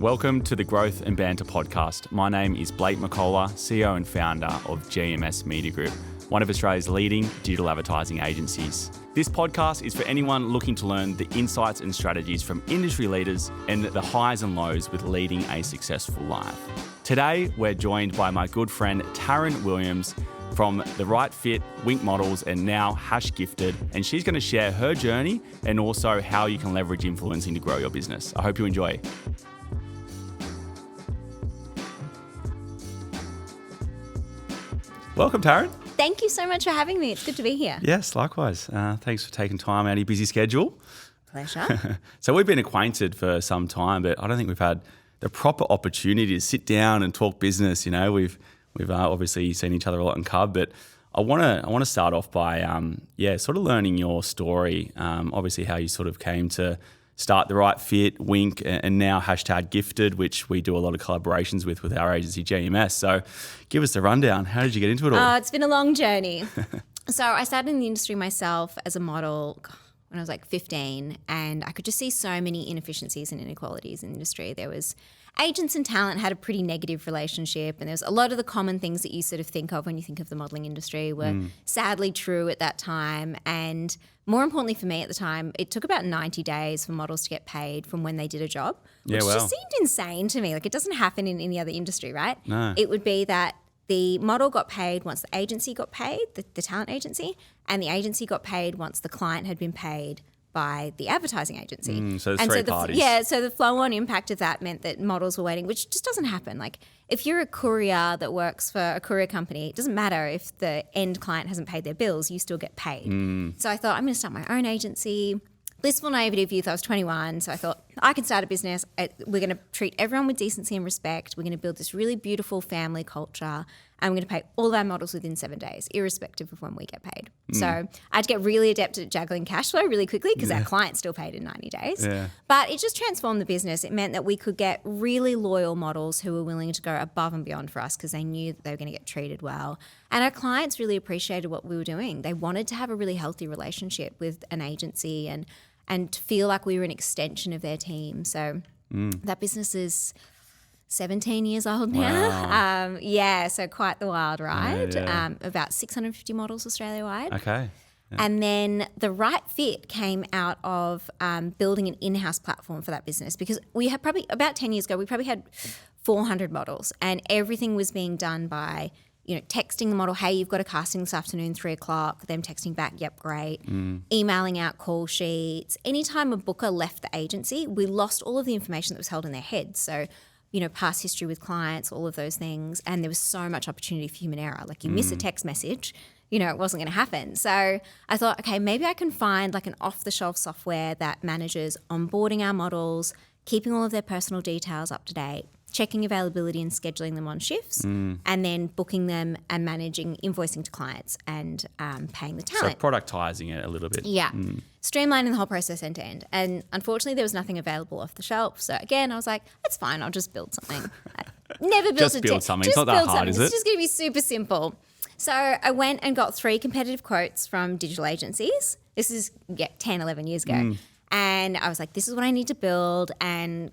Welcome to the Growth and Banter Podcast. My name is Blake McCullough, CEO and founder of GMS Media Group, one of Australia's leading digital advertising agencies. This podcast is for anyone looking to learn the insights and strategies from industry leaders and the highs and lows with leading a successful life. Today, we're joined by my good friend Taryn Williams from The Right Fit, Wink Models, and now Hash Gifted, and she's going to share her journey and also how you can leverage influencing to grow your business. I hope you enjoy. Welcome, Taryn. Thank you so much for having me. It's good to be here. Yes, likewise. Thanks for taking time out of your busy schedule. Pleasure. So we've been acquainted for some time, but I don't think we've had the proper opportunity to sit down and talk business. You know, we've obviously seen each other a lot in Cub, but I want to start off by sort of learning your story. Obviously, how you sort of came to start The Right Fit, Wink, and now #Gifted, which we do a lot of collaborations with our agency GMS. So give us the rundown. How did you get into it all? It's been a long journey. So I started in the industry myself as a model when I was like 15, and I could just see so many inefficiencies and inequalities in the industry. There was agents and talent had a pretty negative relationship, and there was a lot of the common things that you sort of think of when you think of the modelling industry were sadly true at that time. And more importantly for me at the time, it took about 90 days for models to get paid from when they did a job, which just seemed insane to me. Like, it doesn't happen in any other industry, right? No. It would be that the model got paid once the agency got paid, the talent agency, and the agency got paid once the client had been paid by the advertising agency. So there's three parties. So the flow-on impact of that meant that models were waiting, which just doesn't happen. Like, if you're a courier that works for a courier company, it doesn't matter if the end client hasn't paid their bills, you still get paid. So I thought, I'm going to start my own agency. Blissful naivety of youth, I was 21, so I thought, I can start a business. We're going to treat everyone with decency and respect. We're going to build this really beautiful family culture, and we're going to pay all of our models within 7 days, irrespective of when we get paid. So I had to get really adept at juggling cash flow really quickly because our clients still paid in 90 days. Yeah. But it just transformed the business. It meant that we could get really loyal models who were willing to go above and beyond for us because they knew that they were going to get treated well. And our clients really appreciated what we were doing. They wanted to have a really healthy relationship with an agency and to feel like we were an extension of their team. So that business is 17 years old now. Wow. So quite the wild ride. Yeah. About 650 models Australia-wide. Okay. Yeah. And then The Right Fit came out of building an in-house platform for that business, because we had probably, about 10 years ago, we probably had 400 models, and everything was being done by texting the model, hey, you've got a casting this afternoon, 3:00, them texting back, yep, great, emailing out call sheets. Anytime a booker left the agency, we lost all of the information that was held in their heads. So, past history with clients, all of those things. And there was so much opportunity for human error. Like, you miss a text message, it wasn't going to happen. So I thought, okay, maybe I can find like an off-the-shelf software that manages onboarding our models, keeping all of their personal details up to date, checking availability and scheduling them on shifts, and then booking them and managing invoicing to clients and paying the talent. So productizing it a little bit. Yeah. Streamlining the whole process end to end. And unfortunately, there was nothing available off the shelf. So again, I was like, that's fine. I'll just build something. I never built Just build something. It's not that hard, is it? It's just going to be super simple. So I went and got 3 competitive quotes from digital agencies. This is 10, 11 years ago. And I was like, this is what I need to build, and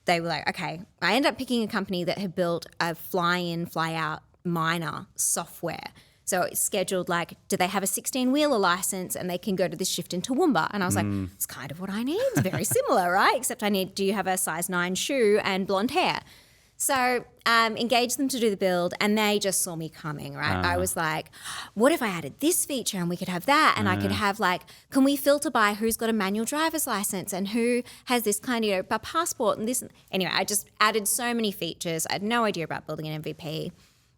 they were like, okay. I ended up picking a company that had built a fly-in, fly-out miner software. So it's scheduled like, do they have a 16-wheeler license and they can go to this shift in Toowoomba? And I was like, it's kind of what I need. It's very similar, right? Except do you have a size 9 shoe and blonde hair? So engaged them to do the build, and they just saw me coming, right? I was like, what if I added this feature and we could have that, and I could have like, can we filter by who's got a manual driver's license and who has this kind of a passport and this? Anyway, I just added so many features. I had no idea about building an MVP,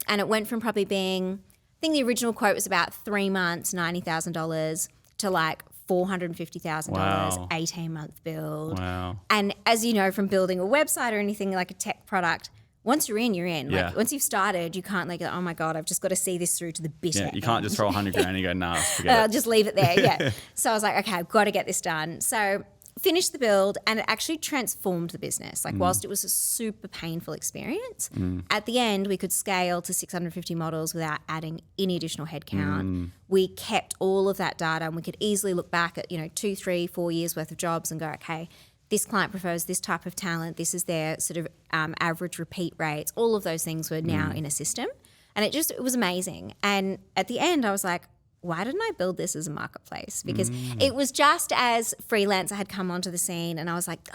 and it went from probably being, I think the original quote was about 3 months, $90,000 to like $450,000, Wow. 18-month build. Wow. And as you know from building a website or anything like a tech product, once you're in, you're in. Yeah. Like, once you've started, you can't like, oh my God, I've just got to see this through to the bitter Yeah, you can't just throw 100 grand and go, nah, forget I'll it. just leave it there, yeah. So I was like, okay, I've got to get this done. So finished the build, and it actually transformed the business. Like, whilst it was a super painful experience, at the end we could scale to 650 models without adding any additional headcount. We kept all of that data, and we could easily look back at 2, 3, 4 years worth of jobs and go, okay, this client prefers this type of talent, this is their sort of average repeat rates, all of those things were now in a system. And it was amazing. And at the end I was like, why didn't I build this as a marketplace? Because it was just as Freelancer had come onto the scene, and I was like,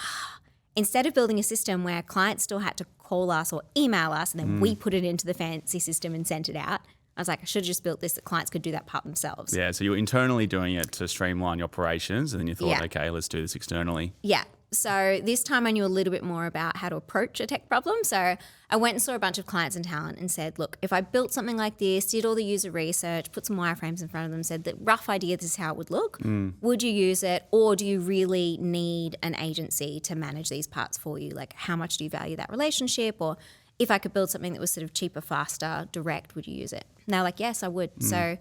instead of building a system where clients still had to call us or email us and then we put it into the fancy system and sent it out, I was like, I should have just built this that clients could do that part themselves. Yeah, so you were internally doing it to streamline your operations, and then you thought, okay, let's do this externally. Yeah. So this time I knew a little bit more about how to approach a tech problem. So I went and saw a bunch of clients and talent and said, look, if I built something like this, did all the user research, put some wireframes in front of them, said the rough idea, this is how it would look, would you use it, or do you really need an agency to manage these parts for you? Like, how much do you value that relationship? Or if I could build something that was sort of cheaper, faster, direct, would you use it? And they're like, yes, I would. So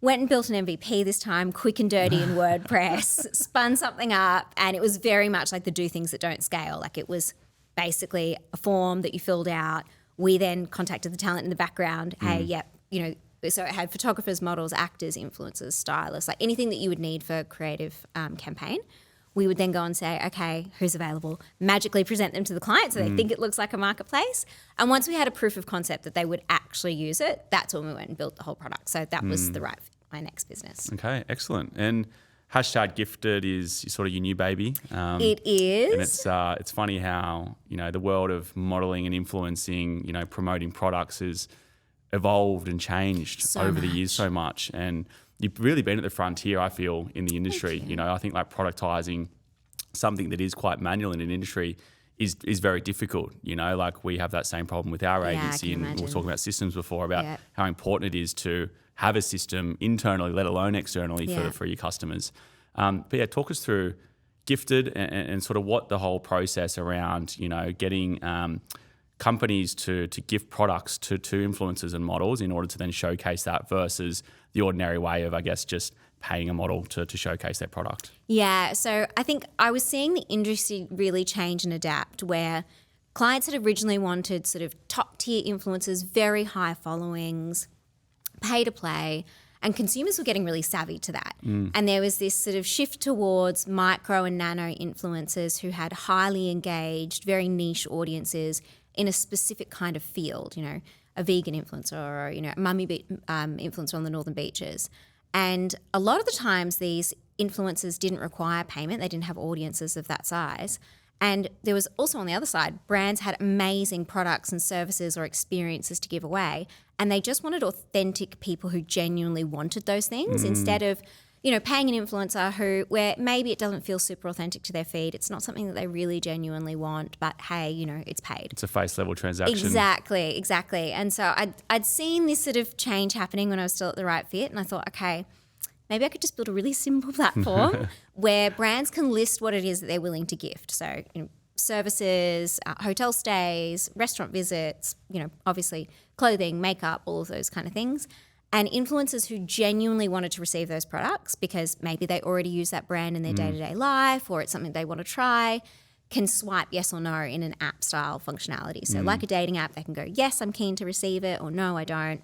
went and built an MVP this time, quick and dirty in WordPress, spun something up, and it was very much like the do things that don't scale. Like, it was basically a form that you filled out. We then contacted the talent in the background. Hey, so it had photographers, models, actors, influencers, stylists, like anything that you would need for a creative campaign. We would then go and say, okay, who's available? Magically present them to the client so they think it looks like a marketplace. And once we had a proof of concept that they would actually use it, that's when we went and built the whole product. So that was the right fit for my next business. Okay, excellent. And #Gifted is sort of your new baby. It is. And it's funny how, the world of modelling and influencing, promoting products has evolved and changed over the years so much. And you've really been at the frontier, I feel, in the industry. I think like productizing something that is quite manual in an industry is very difficult. Like we have that same problem with our agency, and we were talking about systems before about how important it is to have a system internally, let alone externally for your customers. But talk us through Gifted and sort of what the whole process around, getting companies to gift products to influencers and models in order to then showcase that versus the ordinary way of, I guess, just paying a model to showcase their product. Yeah, so I think I was seeing the industry really change and adapt, where clients had originally wanted sort of top tier influencers, very high followings, pay to play, and consumers were getting really savvy to that. And there was this sort of shift towards micro and nano influencers who had highly engaged, very niche audiences in a specific kind of field, a vegan influencer or, a mummy influencer on the northern beaches. And a lot of the times these influencers didn't require payment. They didn't have audiences of that size. And there was also on the other side, brands had amazing products and services or experiences to give away. And they just wanted authentic people who genuinely wanted those things instead of, paying an influencer where maybe it doesn't feel super authentic to their feed. It's not something that they really genuinely want, but hey, it's paid. It's a face level transaction. Exactly. And so I'd seen this sort of change happening when I was still at the right fit, and I thought, okay, maybe I could just build a really simple platform where brands can list what it is that they're willing to gift. So, services, hotel stays, restaurant visits, obviously clothing, makeup, all of those kind of things. And influencers who genuinely wanted to receive those products because maybe they already use that brand in their day-to-day life, or it's something they want to try, can swipe yes or no in an app-style functionality. So like a dating app, they can go, yes, I'm keen to receive it, or no, I don't.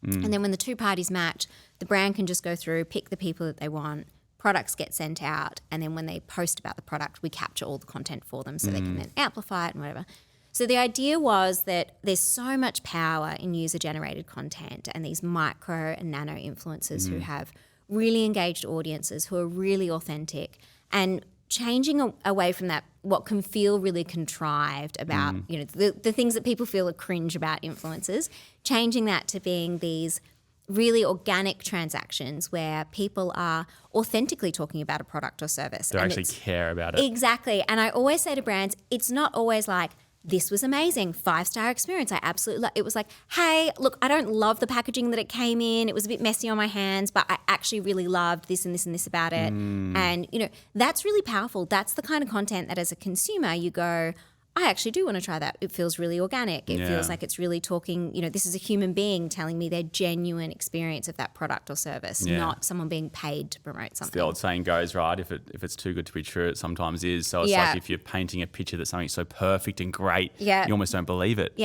And then when the two parties match, the brand can just go through, pick the people that they want, products get sent out, and then when they post about the product, we capture all the content for them so they can then amplify it and whatever. So the idea was that there's so much power in user-generated content and these micro and nano influencers who have really engaged audiences, who are really authentic, and changing away from that, what can feel really contrived about, the things that people feel are cringe about influencers, changing that to being these really organic transactions where people are authentically talking about a product or service. They actually care about it. Exactly. And I always say to brands, it's not always like, this was amazing, 5-star experience. I absolutely it was like, hey, look, I don't love the packaging that it came in. It was a bit messy on my hands, but I actually really loved this and this and this about it. And, that's really powerful. That's the kind of content that as a consumer you go, I actually do want to try that. It feels really organic. It feels like it's really talking, this is a human being telling me their genuine experience of that product or service, not someone being paid to promote something. It's the old saying goes, right? If it's too good to be true, it sometimes is. So it's like if you're painting a picture that's something so perfect and great, you almost don't believe it.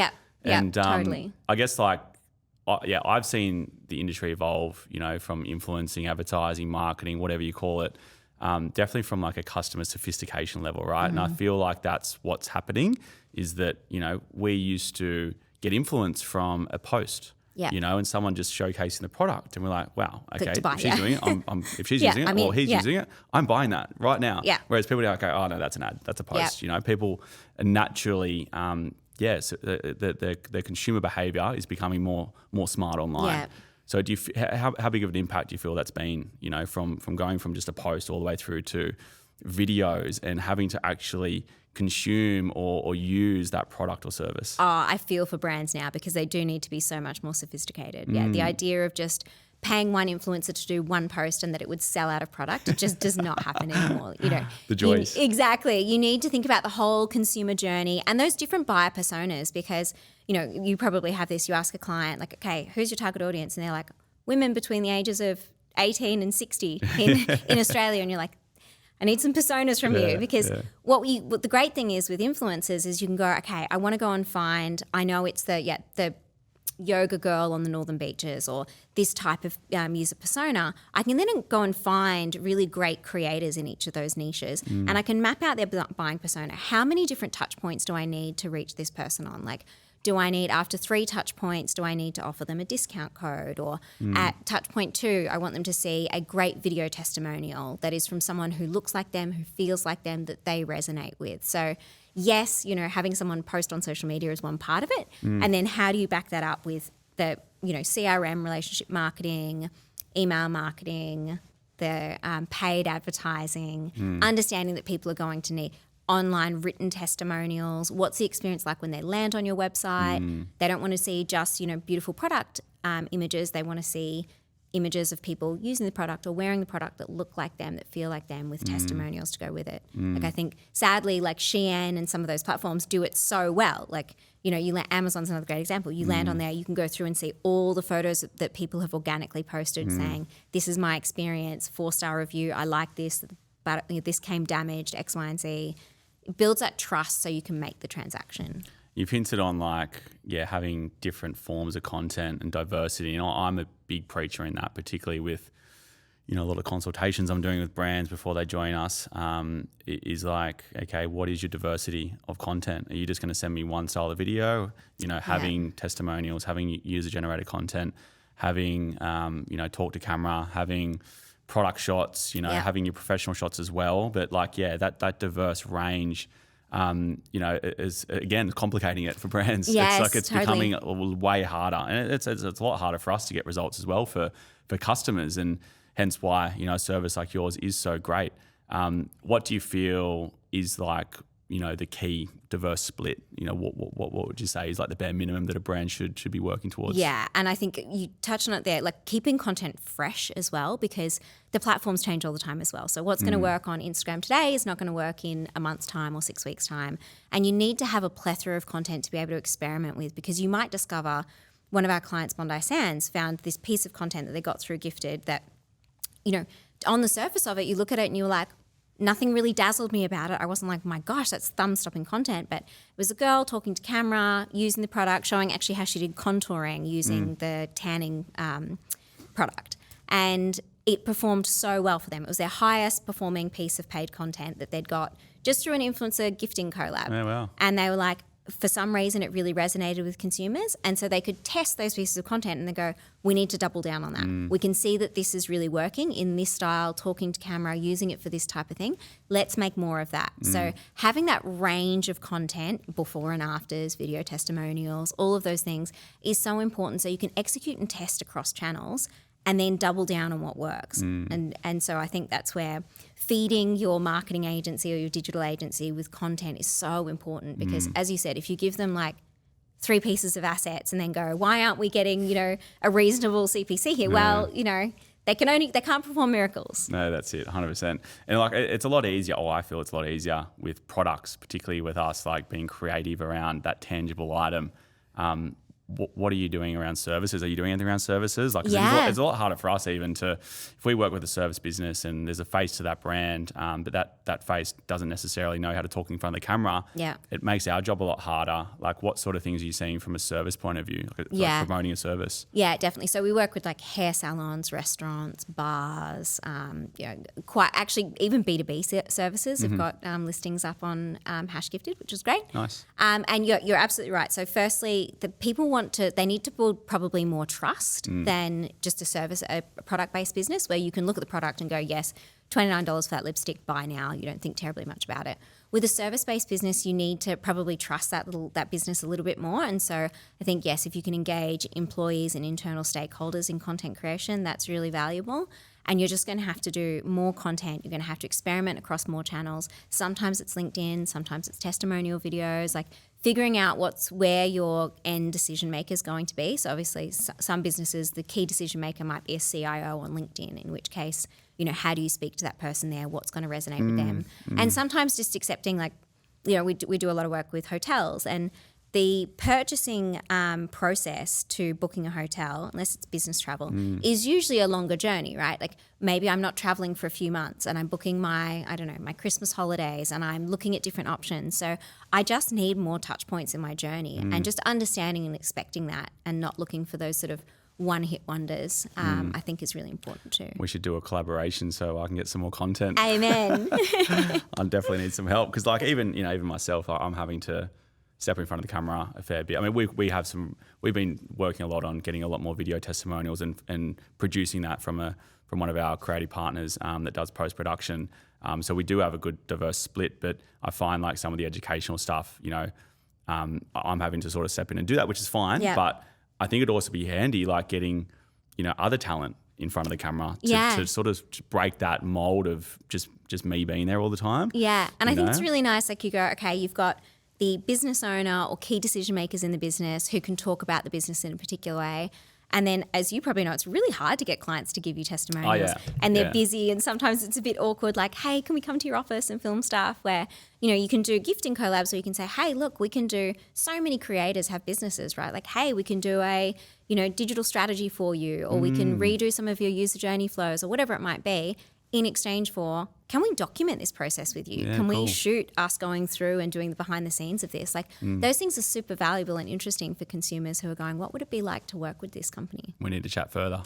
And totally. I guess I've seen the industry evolve, from influencing, advertising, marketing, whatever you call it, definitely from like a customer sophistication level, right? And I feel like that's what's happening is that, we used to get influence from a post. Yeah. And someone just showcasing the product, and we're like, wow, okay, if she's doing it, if she's Yeah, using it or he's using it, I'm buying that right now. Yeah. Whereas people are like, oh no, that's an ad, that's a post. People are naturally, so the consumer behavior is becoming more smart online. Yeah. So do you how big of an impact do you feel that's been, from going from just a post all the way through to videos and having to actually consume or use that product or service? Oh, I feel for brands now because they do need to be so much more sophisticated. Yeah, the idea of just paying one influencer to do one post and that it would sell out of product, it just does not happen anymore. The joys. Exactly. You need to think about the whole consumer journey and those different buyer personas because, you probably have this. You ask a client, like, okay, who's your target audience? And they're like, women between the ages of 18 and 60 in Australia. And you're like, I need some personas from you because what the great thing is with influencers is you can go, okay, I want to go and find, I know it's the yoga girl on the northern beaches or this type of user persona. I can then go and find really great creators in each of those niches and I can map out their buying persona. How many different touch points do I need to reach this person on? Like, do I need, after 3 touch points, do I need to offer them a discount code? Or at touch point 2, I want them to see a great video testimonial that is from someone who looks like them, who feels like them, that they resonate with. So yes, having someone post on social media is one part of it. And then how do you back that up with the, CRM, relationship marketing, email marketing, the paid advertising, understanding that people are going to need online written testimonials. What's the experience like when they land on your website? They don't want to see just, beautiful product images. They want to see images of people using the product or wearing the product that look like them, that feel like them with testimonials to go with it. Like I think sadly, like Shein and some of those platforms do it so well. Like, Amazon's another great example. You land on there, you can go through and see all the photos that people have organically posted saying, this is my experience, 4-star review, I like this, but this came damaged, X, Y, and Z. It builds that trust so you can make the transaction. You've hinted on having different forms of content and diversity. I'm a big preacher in that, particularly with, a lot of consultations I'm doing with brands before they join us. It is like, okay, what is your diversity of content? Are you just going to send me one style of video? Having testimonials, having user-generated content, having, talk to camera, having product shots, having your professional shots as well. But that diverse range, is again complicating it for brands. Yes, it's totally. becoming way harder, and it's a lot harder for us to get results as well for customers, and hence why a service like yours is so great. What do you feel is the key diverse split? What would you say is like the bare minimum that a brand should be working towards? Yeah, and I think you touched on it there, like keeping content fresh as well, because the platforms change all the time as well. So what's going to work on Instagram today is not going to work in a month's time or 6 weeks' time. And you need to have a plethora of content to be able to experiment with, because you might discover, one of our clients, Bondi Sands, found this piece of content that they got through Gifted that, on the surface of it, you look at it and you're like, nothing really dazzled me about it. I wasn't like, my gosh, that's thumb-stopping content. But it was a girl talking to camera, using the product, showing actually how she did contouring using the tanning product. And it performed so well for them. It was their highest performing piece of paid content that they'd got just through an influencer gifting collab. Oh, wow. And they were like, for some reason, it really resonated with consumers. And so they could test those pieces of content and they go, we need to double down on that. We can see that this is really working in this style, talking to camera, using it for this type of thing. Let's make more of that. So having that range of content, before and afters, video testimonials, all of those things is so important, so you can execute and test across channels and then double down on what works. And so I think that's where feeding your marketing agency or your digital agency with content is so important, because as you said, if you give them like 3 pieces of assets and then go, why aren't we getting, a reasonable CPC here? Well, they can't perform miracles. No, that's it, 100%. And it's a lot easier, I feel it's a lot easier with products, particularly with us, being creative around that tangible item. what are you doing around services? Are you doing anything around services? Like, 'cause Yeah. it's a lot harder for us even to, if we work with a service business and there's a face to that brand, but that face doesn't necessarily know how to talk in front of the camera. Yeah. It makes our job a lot harder. Like, what sort of things are you seeing from a service point of view? Like Yeah. promoting a service? Yeah, definitely. So we work with like hair salons, restaurants, bars, quite actually even B2B services. We've got listings up on Hash Gifted, which is great. Nice. And you're absolutely right. So firstly, the people they need to build probably more trust than just a product-based business where you can look at the product and go, yes, $29 for that lipstick, buy now. You don't think terribly much about it. With a service-based business, you need to probably trust that business a little bit more. And so I think, yes, if you can engage employees and internal stakeholders in content creation, that's really valuable. And you're just going to have to do more content. You're going to have to experiment across more channels. Sometimes it's LinkedIn, sometimes it's testimonial videos, like figuring out where your end decision maker is going to be. So obviously some businesses, the key decision maker might be a CIO on LinkedIn, in which case, how do you speak to that person there? What's going to resonate with them? And sometimes just accepting, like, we do a lot of work with hotels, and the purchasing process to booking a hotel, unless it's business travel, is usually a longer journey, right? Like maybe I'm not traveling for a few months and I'm booking my Christmas holidays and I'm looking at different options. So I just need more touch points in my journey and just understanding and expecting that and not looking for those sort of one-hit wonders, I think is really important too. We should do a collaboration so I can get some more content. Amen. I definitely need some help because, like, even myself, I'm having to step in front of the camera a fair bit. I mean, we've been working a lot on getting a lot more video testimonials and producing that from one of our creative partners that does post-production. So we do have a good diverse split, but I find like some of the educational stuff, I'm having to sort of step in and do that, which is fine. Yeah. But I think it'd also be handy, like getting, other talent in front of the camera to sort of break that mold of just me being there all the time. Yeah. And I think it's really nice. Like you go, okay, you've got the business owner or key decision makers in the business who can talk about the business in a particular way. And then, as you probably know, it's really hard to get clients to give you testimonials. Oh, yeah. And they're busy, and sometimes it's a bit awkward, like, hey, can we come to your office and film stuff? Where, you can do gifting collabs where you can say, hey, look, we can do, so many creators have businesses, right? Like, hey, we can do a, digital strategy for you, or we can redo some of your user journey flows or whatever it might be, in exchange for, can we document this process with you? Yeah, can cool. we shoot us going through and doing the behind the scenes of this? Like those things are super valuable and interesting for consumers who are going, what would it be like to work with this company? We need to chat further.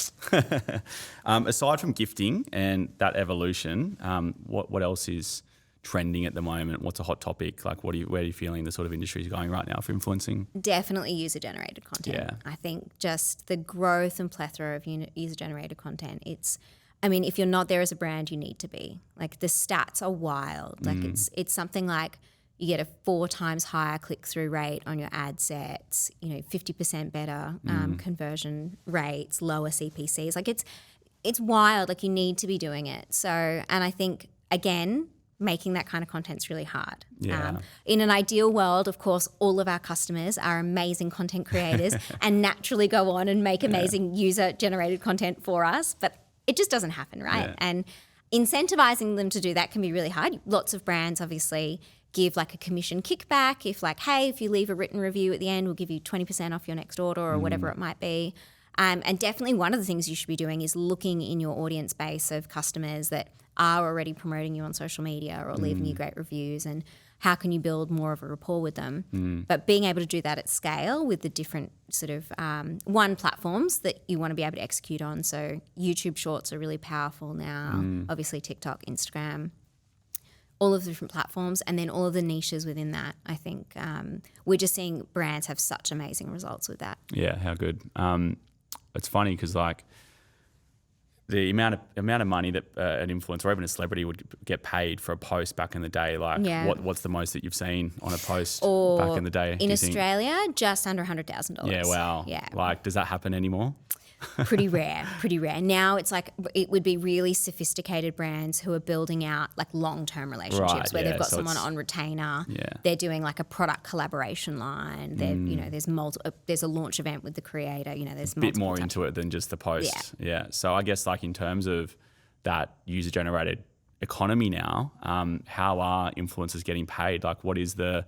Aside from gifting and that evolution, what else is trending at the moment? What's a hot topic? Like where are you feeling the sort of industry is going right now for influencing? Definitely user-generated content. Yeah. I think just the growth and plethora of user-generated content, if you're not there as a brand, you need to be. Like the stats are wild. Like it's something like you get a 4 times higher click-through rate on your ad sets, 50% better conversion rates, lower CPCs. Like it's wild. Like you need to be doing it. So, and I think, again, making that kind of content is really hard. Yeah. In an ideal world, of course, all of our customers are amazing content creators and naturally go on and make amazing user-generated content for us. But it just doesn't happen, right? Yeah. And incentivizing them to do that can be really hard. Lots of brands obviously give like a commission kickback. If like, hey, if you leave a written review at the end, we'll give you 20% off your next order or whatever it might be. And definitely one of the things you should be doing is looking in your audience base of customers that are already promoting you on social media or leaving you great reviews, and how can you build more of a rapport with them. But being able to do that at scale with the different sort of platforms that you want to be able to execute on. So YouTube Shorts are really powerful now, obviously TikTok, Instagram, all of the different platforms, and then all of the niches within that. I think we're just seeing brands have such amazing results with that. Yeah, how good. It's funny because like the amount of money that an influencer or even a celebrity would get paid for a post back in the day, like what's the most that you've seen on a post back in the day? In Australia, just under $100,000. Yeah, wow. Yeah. Like, does that happen anymore? Pretty rare. Now it's like it would be really sophisticated brands who are building out like long-term relationships where they've got someone on retainer. Yeah. They're doing like a product collaboration line. There's a launch event with the creator. There's a bit more into it than just the post. Yeah. So I guess like in terms of that user-generated economy now, how are influencers getting paid? Like what is the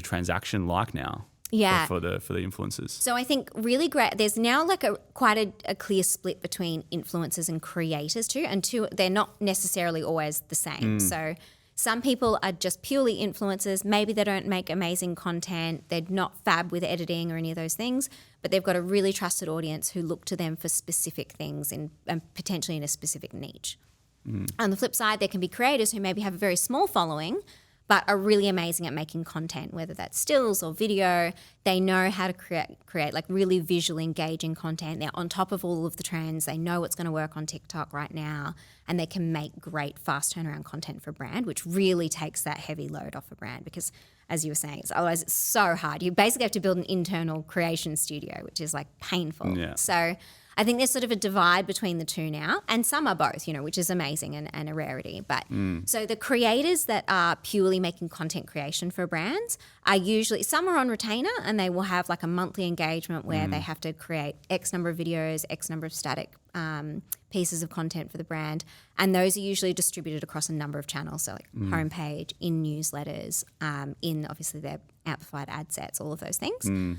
transaction like now? for the influencers. So I think really great. There's now like quite a clear split between influencers and creators too, and they're not necessarily always the same. So some people are just purely influencers. Maybe they don't make amazing content. They're not fab with editing or any of those things, but they've got a really trusted audience who look to them for specific things and potentially in a specific niche. On the flip side, there can be creators who maybe have a very small following but are really amazing at making content, whether that's stills or video. They know how to create like really visually engaging content. They're on top of all of the trends. They know what's going to work on TikTok right now, and they can make great fast turnaround content for a brand, which really takes that heavy load off a brand because, as you were saying, otherwise it's so hard. You basically have to build an internal creation studio, which is like painful. Yeah. So I think there's sort of a divide between the two now, and some are both, which is amazing and a rarity. But so the creators that are purely making content creation for brands are usually, some are on retainer and they will have like a monthly engagement where they have to create X number of videos, X number of static pieces of content for the brand. And those are usually distributed across a number of channels. So like homepage, in newsletters, in obviously their amplified ad sets, all of those things.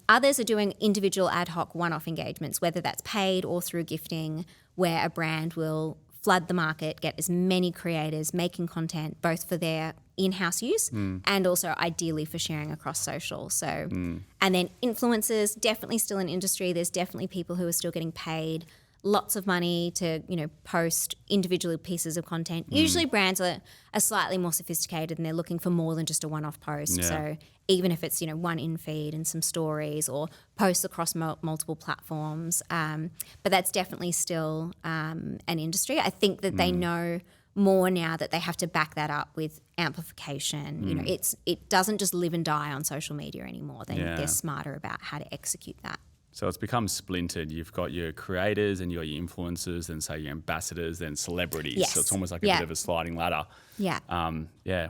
Others are doing individual ad hoc one-off engagements, whether that's paid or through gifting, where a brand will flood the market, get as many creators making content, both for their in-house use and also ideally for sharing across social. So, and then influencers, definitely still an industry. There's definitely people who are still getting paid lots of money to, post individual pieces of content. Usually brands are slightly more sophisticated and they're looking for more than just a one-off post. Yeah. So even if it's, one in-feed and some stories or posts across multiple platforms. But that's definitely still an industry. I think that they know more now that they have to back that up with amplification. It doesn't just live and die on social media anymore. They're smarter about how to execute that. So it's become splintered. You've got your creators and you've got your influencers, then say your ambassadors, then celebrities. Yes. So it's almost like a bit of a sliding ladder. Yeah.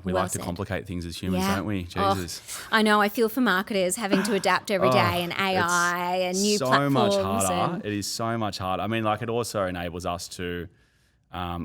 We like to complicate things as humans, don't we? Jesus. I know. I feel for marketers having to adapt every day and AI and new platforms. So much harder. It is so much harder. I mean, like it also enables us to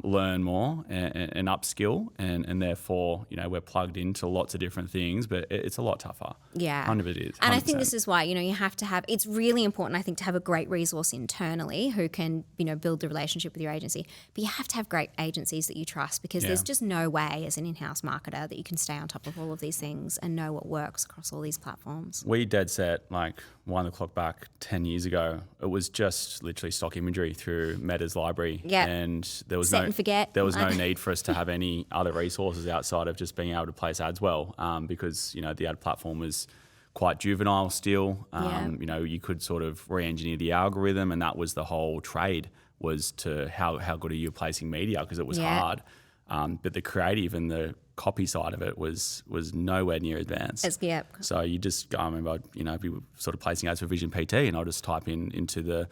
learn more and upskill, and therefore, we're plugged into lots of different things, but it's a lot tougher. Yeah. 100% it is. 100%. And I think this is why, you have to have, it's really important, I think, to have a great resource internally who can, build the relationship with your agency. But you have to have great agencies that you trust because there's just no way as an in-house marketer that you can stay on top of all of these things and know what works across all these platforms. We dead set, like wind the clock back 10 years ago, it was just literally stock imagery through Meta's library. Yeah. And there was Set and forget. There was no need for us to have any other resources outside of just being able to place ads well, because the ad platform was quite juvenile still. You could sort of re-engineer the algorithm, and that was the whole trade, was to how good are you placing media, because it was hard. But the creative and the copy side of it was nowhere near advanced. So you just, I remember, be sort of placing ads for Vision PT, and I'll just type into the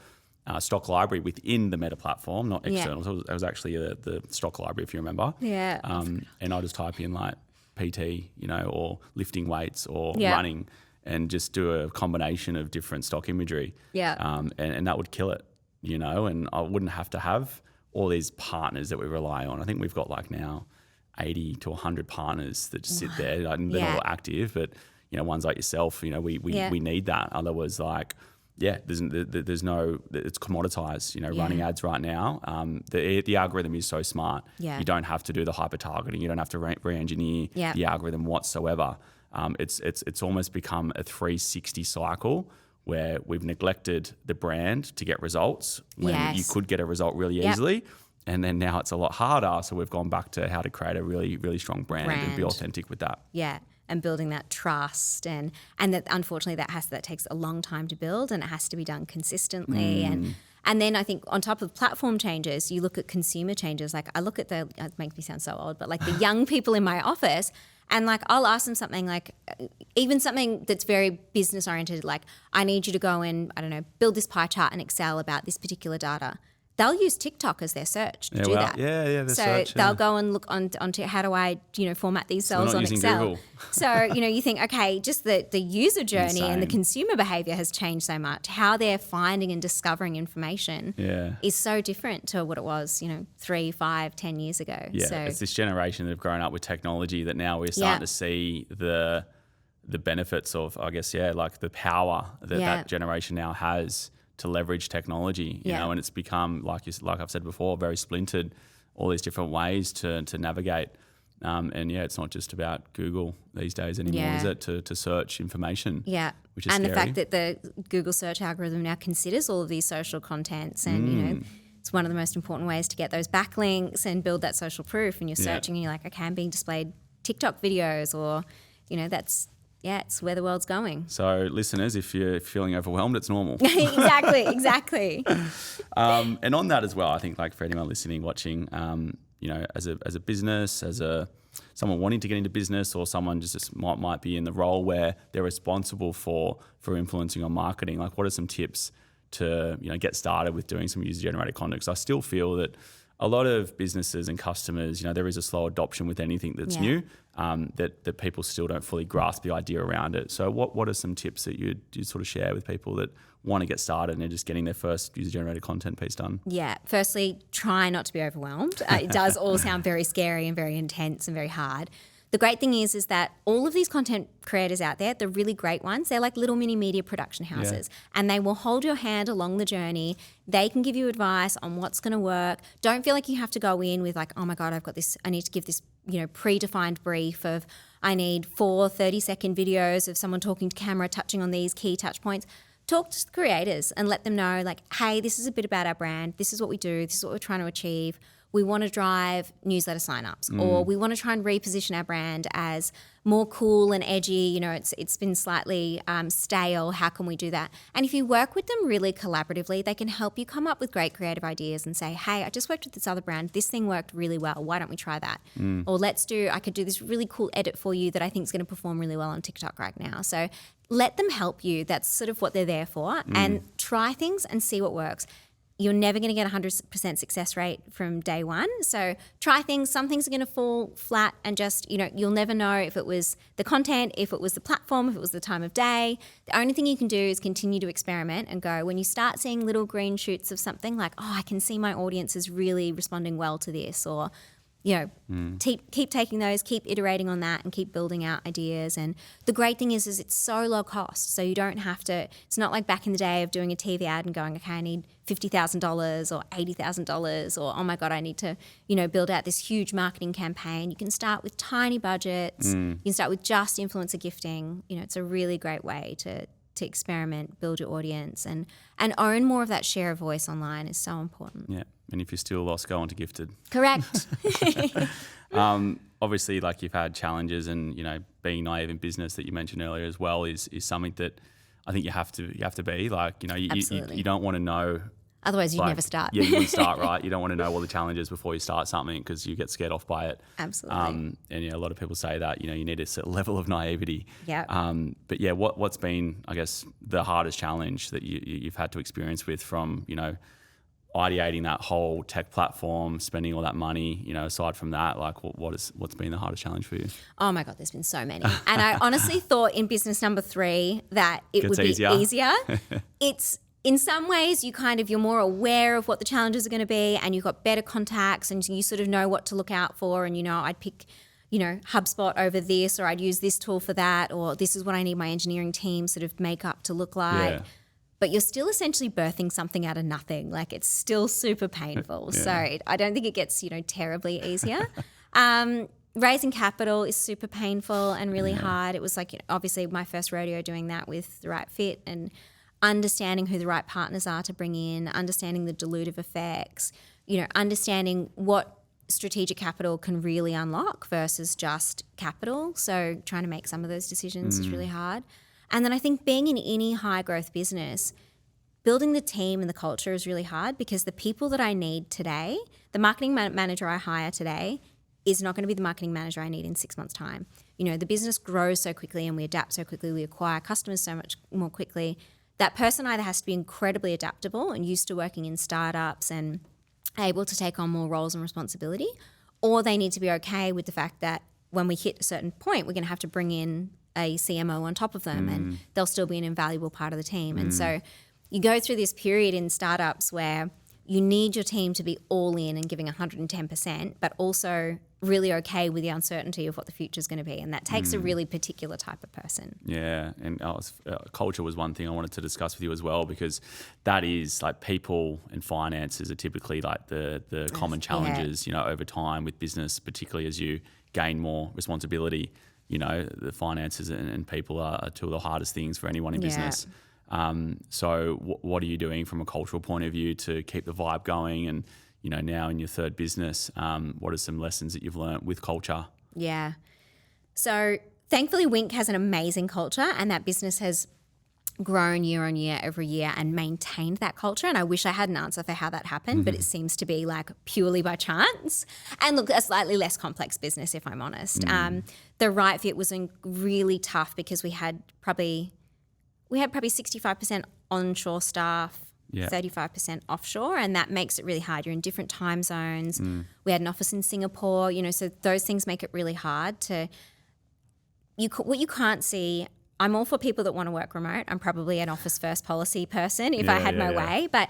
stock library within the Meta platform, not external. So it was actually the stock library, if you remember. Yeah. And I'll just type in like PT, or lifting weights or running, and just do a combination of different stock imagery. Yeah. And that would kill it, and I wouldn't have to have all these partners that we rely on. I think we've got like now 80 to 100 partners that just sit there. And they're not all active, but ones like yourself, we need that. Otherwise, like, there's no, it's commoditized, running ads right now. The algorithm is so smart. Yeah. You don't have to do the hyper targeting. You don't have to re-engineer the algorithm whatsoever. It's almost become a 360 cycle where we've neglected the brand to get results when you could get a result really easily. And then now it's a lot harder. So we've gone back to how to create a really, really strong brand and be authentic with that. Yeah. And building that trust, and that unfortunately that takes a long time to build, and it has to be done consistently. And then I think on top of platform changes, you look at consumer changes. Like I look at it makes me sound so old, but like the young people in my office, and like I'll ask them something like, even something that's very business oriented, like I need you to go and, I don't know, build this pie chart in Excel about this particular data. They'll use TikTok as their search to do that. The so search. They'll go and look onto how do I, format these cells on Excel. Google. So, you think, okay, just the user journey and the consumer behavior has changed so much. How they're finding and discovering information is so different to what it was, 3, 5, 10 years ago. Yeah, so, it's this generation that have grown up with technology that now we're starting to see the the benefits of, I guess, like the power that generation now has to leverage technology, you know, and it's become, like I've said before, very splintered, all these different ways to navigate. And it's not just about Google these days anymore, is it? To search information. Yeah. Which is scary. The fact that the Google search algorithm now considers all of these social contents and, you know, it's one of the most important ways to get those backlinks and build that social proof. And you're searching and you're like, okay, I'm being displayed TikTok videos or, you know, it's where the world's going. So listeners, if you're feeling overwhelmed, it's normal. Exactly. And on that as well, I think like for anyone listening, watching, you know, as a business, someone wanting to get into business, or someone just might be in the role where they're responsible for influencing on marketing. Like, what are some tips to, you know, get started with doing some user-generated content? Because I still feel that a lot of businesses and customers, you know, there is a slow adoption with anything that's new, that people still don't fully grasp the idea around it. So what are some tips that you'd sort of share with people that want to get started and they're just getting their first user-generated content piece done? Yeah. Firstly, try not to be overwhelmed. It does all sound very scary and very intense and very hard. The great thing is that all of these content creators out there, the really great ones, they're like little mini media production houses, and they will hold your hand along the journey. They can give you advice on what's going to work. Don't feel like you have to go in with like, oh my God, I've got this, I need to give this, you know, predefined brief of I need 4 30-second videos of someone talking to camera, touching on these key touch points. Talk to the creators and let them know like, hey, this is a bit about our brand. This is what we do. This is what we're trying to achieve. We want to drive newsletter signups, or we want to try and reposition our brand as more cool and edgy. You know, it's been slightly stale. How can we do that? And if you work with them really collaboratively, they can help you come up with great creative ideas and say, hey, I just worked with this other brand. This thing worked really well. Why don't we try that? Or I could do this really cool edit for you that I think is going to perform really well on TikTok right now. So let them help you. That's sort of what they're there for. And try things and see what works. You're never going to get 100% success rate from day one. So try things. Some things are going to fall flat and just, you know, you'll never know if it was the content, if it was the platform, if it was the time of day. The only thing you can do is continue to experiment and go. When you start seeing little green shoots of something like, oh, I can see my audience is really responding well to this, or, you know, keep taking those, keep iterating on that and keep building out ideas. And the great thing is it's so low cost. So you don't have to, it's not like back in the day of doing a TV ad and going, okay, I need $50,000 or $80,000 or, oh my God, I need to, you know, build out this huge marketing campaign. You can start with tiny budgets. You can start with just influencer gifting. You know, it's a really great way to experiment, build your audience, and own more of that share of voice online is so important. Yeah. And if you're still lost, go on to Gifted. Correct. Obviously, like you've had challenges, and, you know, being naive in business that you mentioned earlier as well is something that I think you have to be like, you know, you don't want to know. Otherwise, you'd never start. Yeah, you wouldn't start, right? You don't want to know all the challenges before you start something because you get scared off by it. Absolutely. And, you know, a lot of people say that, you know, you need a certain level of naivety. Yeah. But yeah, what's been, I guess, the hardest challenge that you've had to experience with from, you know, ideating that whole tech platform, spending all that money, you know, aside from that, like what's been the hardest challenge for you? Oh my God, there's been so many. And I honestly thought in business number 3 that it would be easier. It's, in some ways, you're more aware of what the challenges are going to be, and you've got better contacts, and you sort of know what to look out for. And, you know, I'd pick, you know, HubSpot over this, or I'd use this tool for that, or this is what I need my engineering team sort of make up to look like. Yeah. But you're still essentially birthing something out of nothing. Like, it's still super painful. Yeah. So I don't think it gets, you know, terribly easier. Raising capital is super painful and really hard. It was like, you know, obviously my first rodeo doing that with The Right Fit, and understanding who the right partners are to bring in, understanding the dilutive effects, you know, understanding what strategic capital can really unlock versus just capital. So trying to make some of those decisions is really hard. And then I think being in any high growth business, building the team and the culture is really hard, because the people that I need today, the marketing manager I hire today is not going to be the marketing manager I need in 6 months' time. You know, the business grows so quickly and we adapt so quickly, we acquire customers so much more quickly. That person either has to be incredibly adaptable and used to working in startups and able to take on more roles and responsibility, or they need to be okay with the fact that when we hit a certain point, we're going to have to bring in a CMO on top of them and they'll still be an invaluable part of the team. And so you go through this period in startups where you need your team to be all in and giving 110%, but also really okay with the uncertainty of what the future is going to be. And that takes a really particular type of person. Yeah, and culture was one thing I wanted to discuss with you as well, because that is like people and finances are typically like the common challenges, over time with business, particularly as you gain more responsibility. The finances and people are two of the hardest things for anyone in business. So what are you doing from a cultural point of view to keep the vibe going? And now in your third business, what are some lessons that you've learned with culture? Yeah. So thankfully, Wink has an amazing culture, and that business has grown year on year, every year, and maintained that culture. And I wish I had an answer for how that happened, but it seems to be like purely by chance. And look, a slightly less complex business, if I'm honest. The right fit was really tough because we had probably 65% onshore staff, 35% offshore, and that makes it really hard. You're in different time zones. We had an office in Singapore, so those things make it really hard to what you can't see. I'm all for people that want to work remote. I'm probably an office first policy person if I had my way, but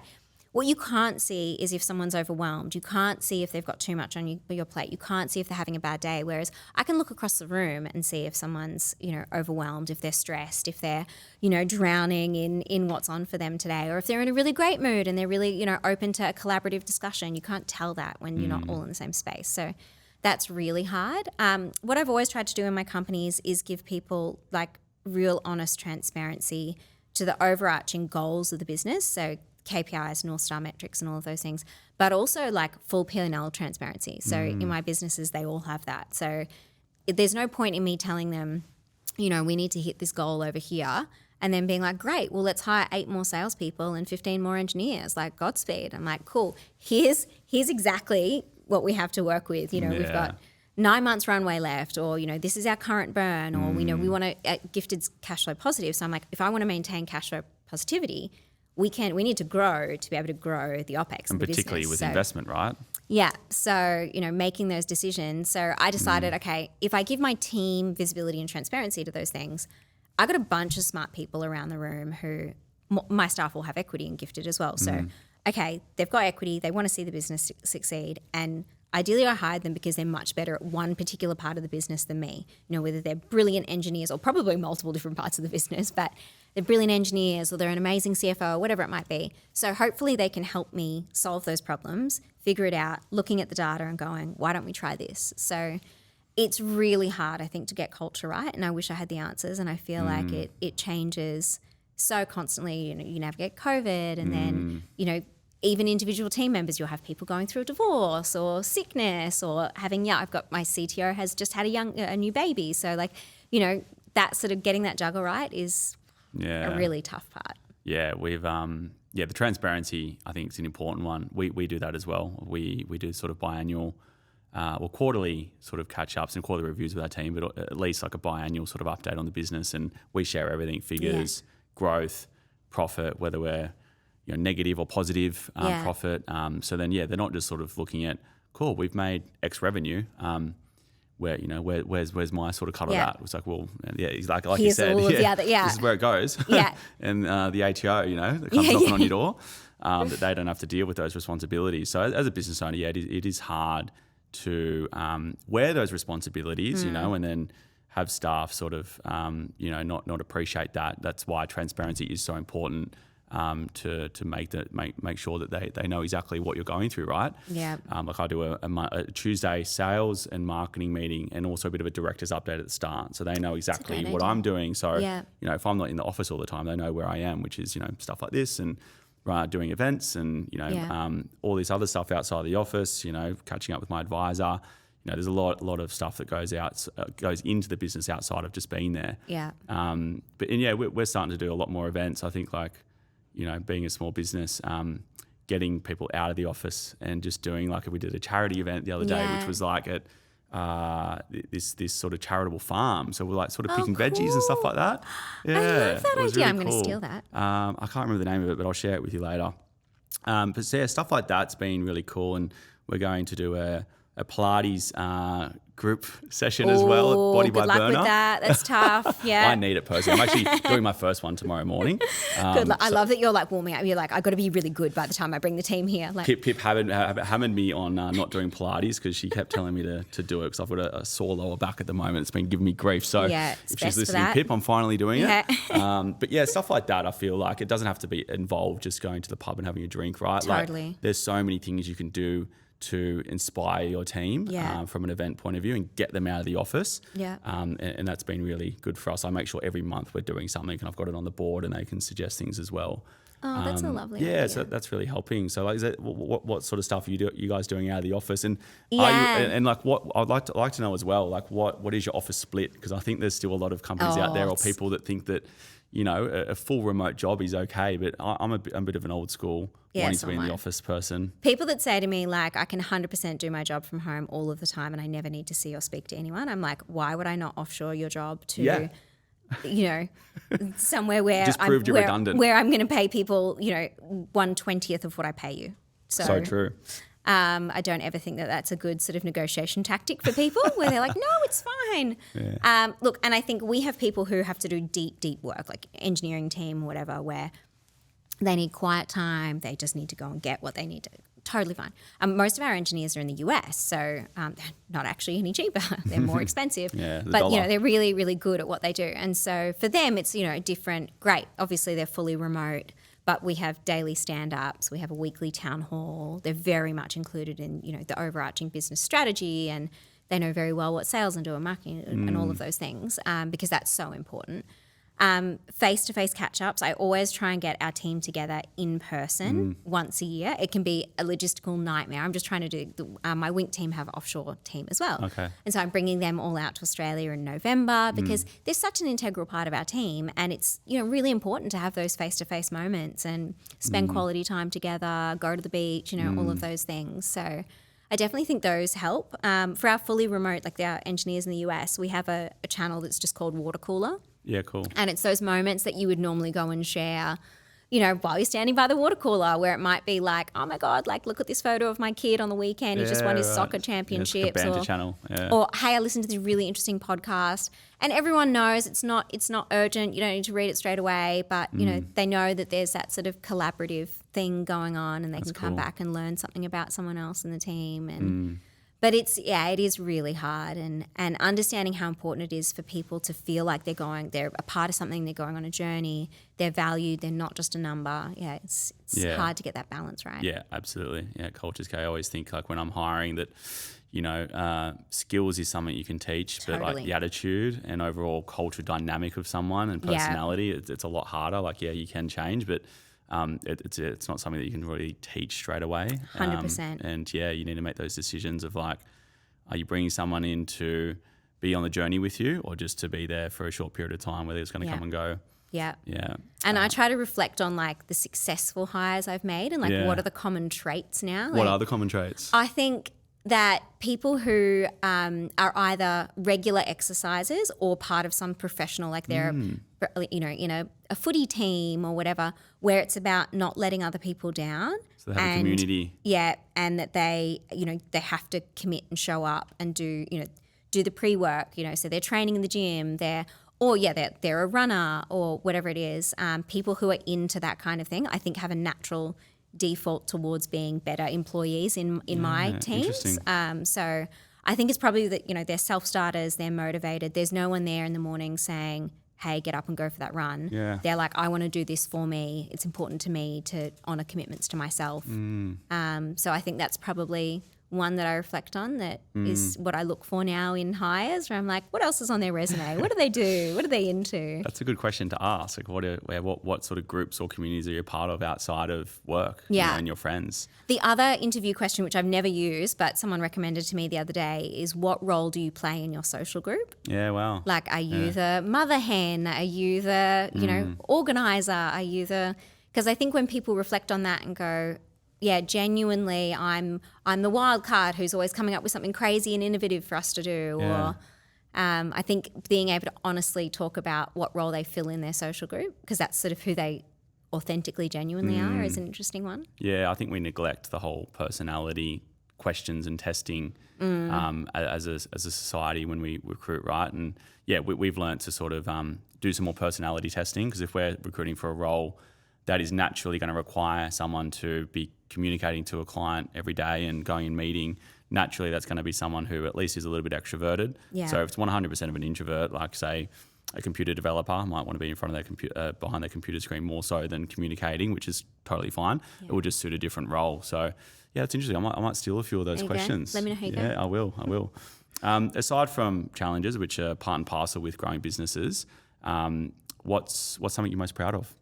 what you can't see is if someone's overwhelmed. You can't see if they've got too much on your plate. You can't see if they're having a bad day. Whereas I can look across the room and see if someone's, overwhelmed, if they're stressed, if they're, drowning in what's on for them today, or if they're in a really great mood and they're really, open to a collaborative discussion. You can't tell that when you're not all in the same space. So that's really hard. What I've always tried to do in my companies is give people like real honest transparency to the overarching goals of the business. So KPIs, North Star metrics and all of those things, but also like full P&L transparency. So in my businesses, they all have that. So there's no point in me telling them, we need to hit this goal over here and then being like, great, well, let's hire 8 more salespeople and 15 more engineers, like Godspeed. I'm like, cool, here's exactly what we have to work with. We've got 9 months runway left, or, this is our current burn, or, we want to, Gifted's cash flow positive. So I'm like, if I want to maintain cash flow positivity, we need to grow to be able to grow the OPEX. And particularly with investment, right? Yeah. So, making those decisions. So I decided, okay, if I give my team visibility and transparency to those things, I got a bunch of smart people around the room who my staff will have equity in Gifted as well. So, okay, they've got equity. They want to see the business succeed. And ideally I hired them because they're much better at one particular part of the business than me. Whether they're brilliant engineers or probably multiple different parts of the business, but they're brilliant engineers or they're an amazing CFO or whatever it might be. So hopefully they can help me solve those problems, figure it out, looking at the data and going, why don't we try this? So it's really hard, I think, to get culture right. And I wish I had the answers. And I feel like it changes so constantly. You navigate COVID and then, even individual team members, you'll have people going through a divorce or sickness or having, I've got my CTO has just had a new baby. So that sort of getting that juggle right is a really tough part. Yeah, we've, the transparency, I think, is an important one. We do that as well. We do sort of biannual or quarterly sort of catch-ups and quarterly reviews with our team, but at least like a biannual sort of update on the business, and we share everything, figures, growth, profit, whether we're negative or positive profit. So then, they're not just sort of looking at, cool, we've made X revenue. Where's my sort of cut of that? It's like, well, he's like you said, this is where it goes. And the ATO, that comes knocking on your door, that they don't have to deal with those responsibilities. So as a business owner, it is hard to wear those responsibilities, and then have staff sort of, not appreciate that. That's why transparency is so important. To make sure that they know exactly what you're going through, right? Yeah. Like I do a Tuesday sales and marketing meeting, and also a bit of a director's update at the start, so they know exactly what I'm doing. So if I'm not in the office all the time, they know where I am, which is stuff like this, and doing events, and all this other stuff outside the office. Catching up with my advisor. There's a lot of stuff that goes into the business outside of just being there. Yeah. We're starting to do a lot more events. I think being a small business, getting people out of the office and just doing we did a charity event the other day, which was at this sort of charitable farm. So we're sort of picking veggies and stuff like that. Yeah, I love that idea. Really I'm going to steal that. I can't remember the name of it, but I'll share it with you later. But stuff like that's been really cool, and we're going to do a a Pilates group session as well at Body by Good luck Burner. with that. That's tough. Yeah. I need it personally. I'm actually doing my first one tomorrow morning. Good luck. I love that you're like warming up. You're like, I've got to be really good by the time I bring the team here. Like, Pip hammered me on not doing Pilates because she kept telling me to do it because I've got a sore lower back at the moment. It's been giving me grief. So if she's listening, Pip, I'm finally doing it. But yeah, stuff like that, I feel like it doesn't have to be involved just going to the pub and having a drink, right? Totally. Like, there's so many things you can do to inspire your team from an event point of view and get them out of the office. And that's been really good for us. I make sure every month we're doing something and I've got it on the board and they can suggest things as well. Oh, that's a lovely idea. So that's really helping. So, like, is that, what sort of stuff are you guys doing out of the office? And like, what I'd like to know as well, like, what is your office split? Because I think there's still a lot of companies out there or people that think that, you know, a full remote job is okay. But I'm a bit of an old school, wanting to be in the office person. People that say to me, like, I can 100% do my job from home all of the time and I never need to see or speak to anyone. I'm like, why would I not offshore your job to, you know, somewhere where just proved you're redundant, where I'm going to pay people, you know, 1/20th of what I pay you. So true. I don't ever think that that's a good sort of negotiation tactic for people where they're like, no, it's fine. Look, and I think we have people who have to do deep work, like engineering team, whatever, where they need quiet time. They just need to go and get what they need to. Totally fine. Most of our engineers are in the US, so they're not actually any cheaper. They're more expensive. But, you know, they're really, really good at what they do. And so for them, it's, you know, different. Great. Obviously, they're fully remote, but we have daily stand-ups. We have a weekly town hall. They're very much included in, you know, the overarching business strategy, and they know very well what sales and do and marketing and all of those things because that's so important. Face-to-face catch-ups, I always try and get our team together in person once a year. It can be a logistical nightmare. I'm just trying to do, my Wink team have an offshore team as well. Okay. And so I'm bringing them all out to Australia in November because they're such an integral part of our team, and it's, you know, really important to have those face-to-face moments and spend quality time together, go to the beach, you know, all of those things. So I definitely think those help. For our fully remote, like our engineers in the US, we have a channel that's just called Water Cooler. Yeah, cool. And it's those moments that you would normally go and share, you know, while you're standing by the water cooler, where it might be like, oh my God, like, look at this photo of my kid on the weekend. He just won his soccer championships. It's like a banter channel. Or, hey, I listened to this really interesting podcast. And everyone knows it's not urgent. You don't need to read it straight away. But, you know, they know that there's that sort of collaborative thing going on, and they can come back and learn something about someone else in the team. And but it is really hard, and understanding how important it is for people to feel like they're a part of something, they're going on a journey, they're valued, they're not just a number. It's hard to get that balance right. Yeah, absolutely. Yeah, culture's key. I always think, like, when I'm hiring that, you know, skills is something you can teach, but like the attitude and overall culture dynamic of someone and personality, it's a lot harder. Like, you can change, but it's not something that you can really teach straight away. 100%. And you need to make those decisions of, like, are you bringing someone in to be on the journey with you, or just to be there for a short period of time where they're just going to come and go? Yeah. And I try to reflect on, like, the successful hires I've made and, like, what are the common traits now? What are the common traits? I think that people who are either regular exercisers or part of some professional, like they're, you know, in a footy team or whatever, where it's about not letting other people down. So they have a community. Yeah, and that they, you know, they have to commit and show up and do the pre-work, you know, so they're training in the gym, they're a runner or whatever it is. People who are into that kind of thing, I think, have a natural default towards being better employees in my teams. So I think it's probably that, you know, they're self-starters, they're motivated. There's no one there in the morning saying, hey, get up and go for that run. They're like, I want to do this for me. It's important to me to honour commitments to myself. So I think that's probably one that I reflect on, that is what I look for now in hires, where I'm like, what else is on their resume? What do they do? What are they into? That's a good question to ask. Like, what sort of groups or communities are you a part of outside of work? Yeah. You know, and your friends? The other interview question, which I've never used, but someone recommended to me the other day, is what role do you play in your social group? Yeah, wow. Like, are you the mother hen? Are you the, you know, organizer? Are you the... Because I think when people reflect on that and go, yeah, genuinely, I'm the wild card who's always coming up with something crazy and innovative for us to do. Yeah. Or I think being able to honestly talk about what role they fill in their social group, because that's sort of who they authentically, genuinely are, is an interesting one. Yeah, I think we neglect the whole personality questions and testing as a society when we recruit, right? And we've learned to sort of do some more personality testing, because if we're recruiting for a role that is naturally going to require someone to be communicating to a client every day and going and meeting, naturally that's going to be someone who at least is a little bit extroverted. Yeah. So if it's 100% of an introvert, like say a computer developer might want to be in front of their computer, behind their computer screen more so than communicating, which is totally fine. Yeah. It will just suit a different role. So yeah, it's interesting. I might steal a few of those questions. Let me know how you go. Yeah, I will. Aside from challenges, which are part and parcel with growing businesses, what's something you're most proud of?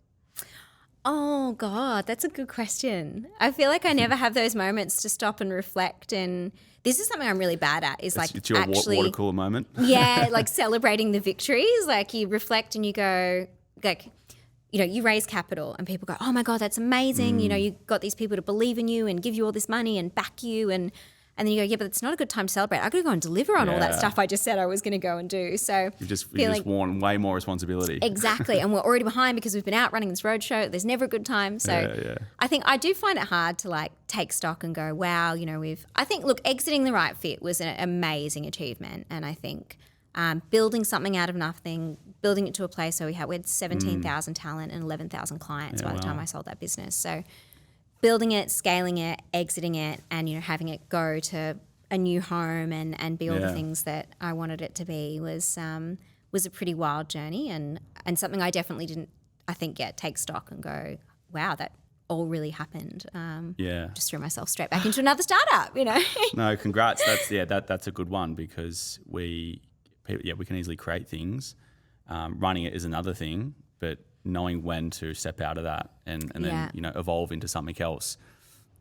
Oh, God, that's a good question. I feel like I never have those moments to stop and reflect. And this is something I'm really bad at, is like it's your actually water cooler moment. Yeah, like celebrating the victories. Like you reflect and you go, like, you know, you raise capital and people go, oh my God, that's amazing. You know, you got these people to believe in you and give you all this money and back you. And then you go, yeah, but it's not a good time to celebrate. I got to go and deliver on all that stuff I just said I was going to go and do. So you've just worn way more responsibility. Exactly. And we're already behind because we've been out running this roadshow. There's never a good time. So I think I do find it hard to like take stock and go, wow, you know, look, exiting The Right Fit was an amazing achievement. And I think building something out of nothing, building it to a place where we had 17,000 talent and 11,000 clients by the time I sold that business. So building it, scaling it, exiting it, and, you know, having it go to a new home and be all the things that I wanted it to be was a pretty wild journey and something I definitely didn't, I think, take stock and go, wow, that all really happened. Just threw myself straight back into another startup, you know. No, congrats. That's a good one, because we can easily create things. Running it is another thing, but knowing when to step out of that and then, you know, evolve into something else,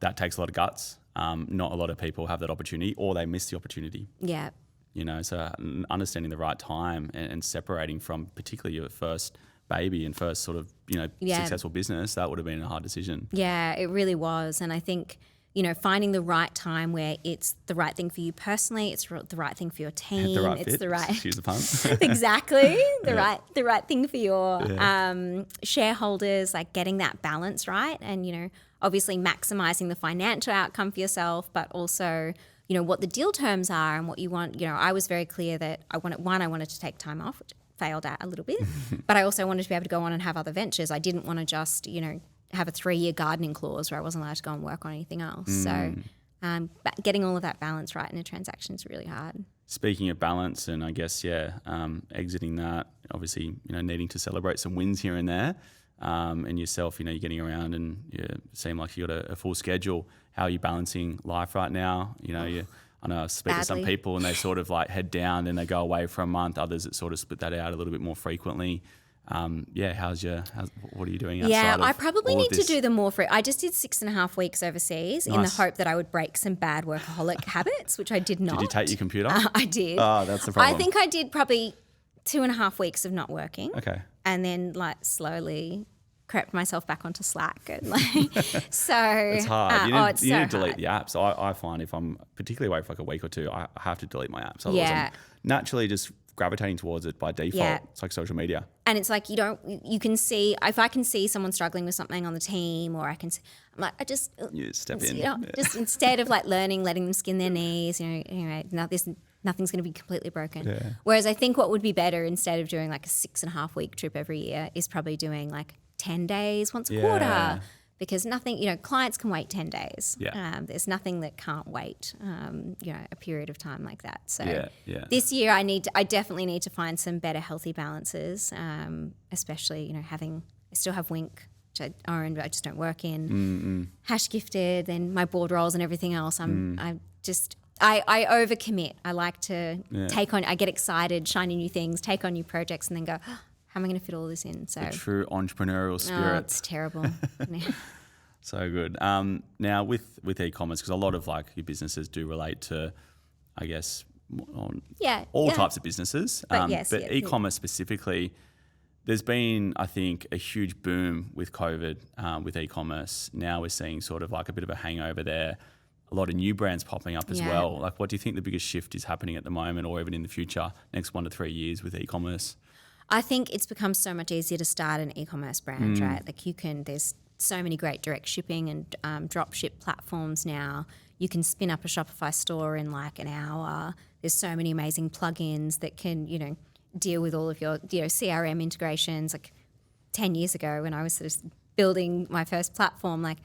that takes a lot of guts. Not a lot of people have that opportunity, or they miss the opportunity. Yeah. You know, so understanding the right time and separating from particularly your first baby and first sort of, you know, successful business, that would have been a hard decision. Yeah, it really was. And I think, you know, finding the right time where it's the right thing for you personally, it's the right thing for your team, it's the right. Excuse the pun. Exactly, the right thing for your shareholders, like getting that balance right, and, you know, obviously maximizing the financial outcome for yourself, but also, you know, what the deal terms are and what you want. You know, I was very clear that I wanted to take time off, which failed at a little bit, but I also wanted to be able to go on and have other ventures. I didn't want to just, you know, have a 3-year gardening clause where I wasn't allowed to go and work on anything else. So getting all of that balance right in a transaction is really hard. Speaking of balance, and I guess, exiting that, obviously, you know, needing to celebrate some wins here and there, and yourself, you know, you're getting around and you seem like you got a full schedule. How are you balancing life right now? You know, I know I speak to some people and they sort of like head down and they go away for a month. Others that sort of split that out a little bit more frequently. What are you doing outside of I probably all need of this? to do them more I just did 6.5 weeks overseas in the hope that I would break some bad workaholic habits, which I did not. Did you take your computer? I did. Oh, that's the problem. I think I did probably 2.5 weeks of not working. Okay. And then like slowly crept myself back onto Slack. And like, so it's hard. You need to delete hard. the apps. I find if I'm particularly away for like a week or two, I have to delete my apps. Otherwise I'm naturally just gravitating towards it by default. Yeah. It's like social media. And it's like you can see, if I can see someone struggling with something on the team, or I'm like, you step in. You know, just instead of like letting them skin their knees, nothing's going to be completely broken. Yeah. Whereas I think what would be better, instead of doing like a 6.5 week trip every year, is probably doing like 10 days once a quarter. Because nothing, clients can wait 10 days. Yeah. There's nothing that can't wait, a period of time like that. So this year I definitely need to find some better healthy balances, especially, I still have Wink, which I own, but I just don't work in. Hash Gifted, then my board roles and everything else. I overcommit. I like to I get excited, shiny new things, take on new projects, and then go, how am I going to fit all this in? So the true entrepreneurial spirit. Oh, it's terrible. So good. Now with e-commerce, because a lot of like your businesses do relate to, I guess, all types of businesses. But e-commerce specifically, there's been, I think, a huge boom with COVID with e-commerce. Now we're seeing sort of like a bit of a hangover there. A lot of new brands popping up as well. Like, what do you think the biggest shift is happening at the moment, or even in the future, next 1 to 3 years with e-commerce? I think it's become so much easier to start an e-commerce brand, right? Like so many great direct shipping and drop ship platforms now. You can spin up a Shopify store in like an hour. There's so many amazing plugins that can, deal with all of your, CRM integrations. Like 10 years ago when I was sort of building my first platform, like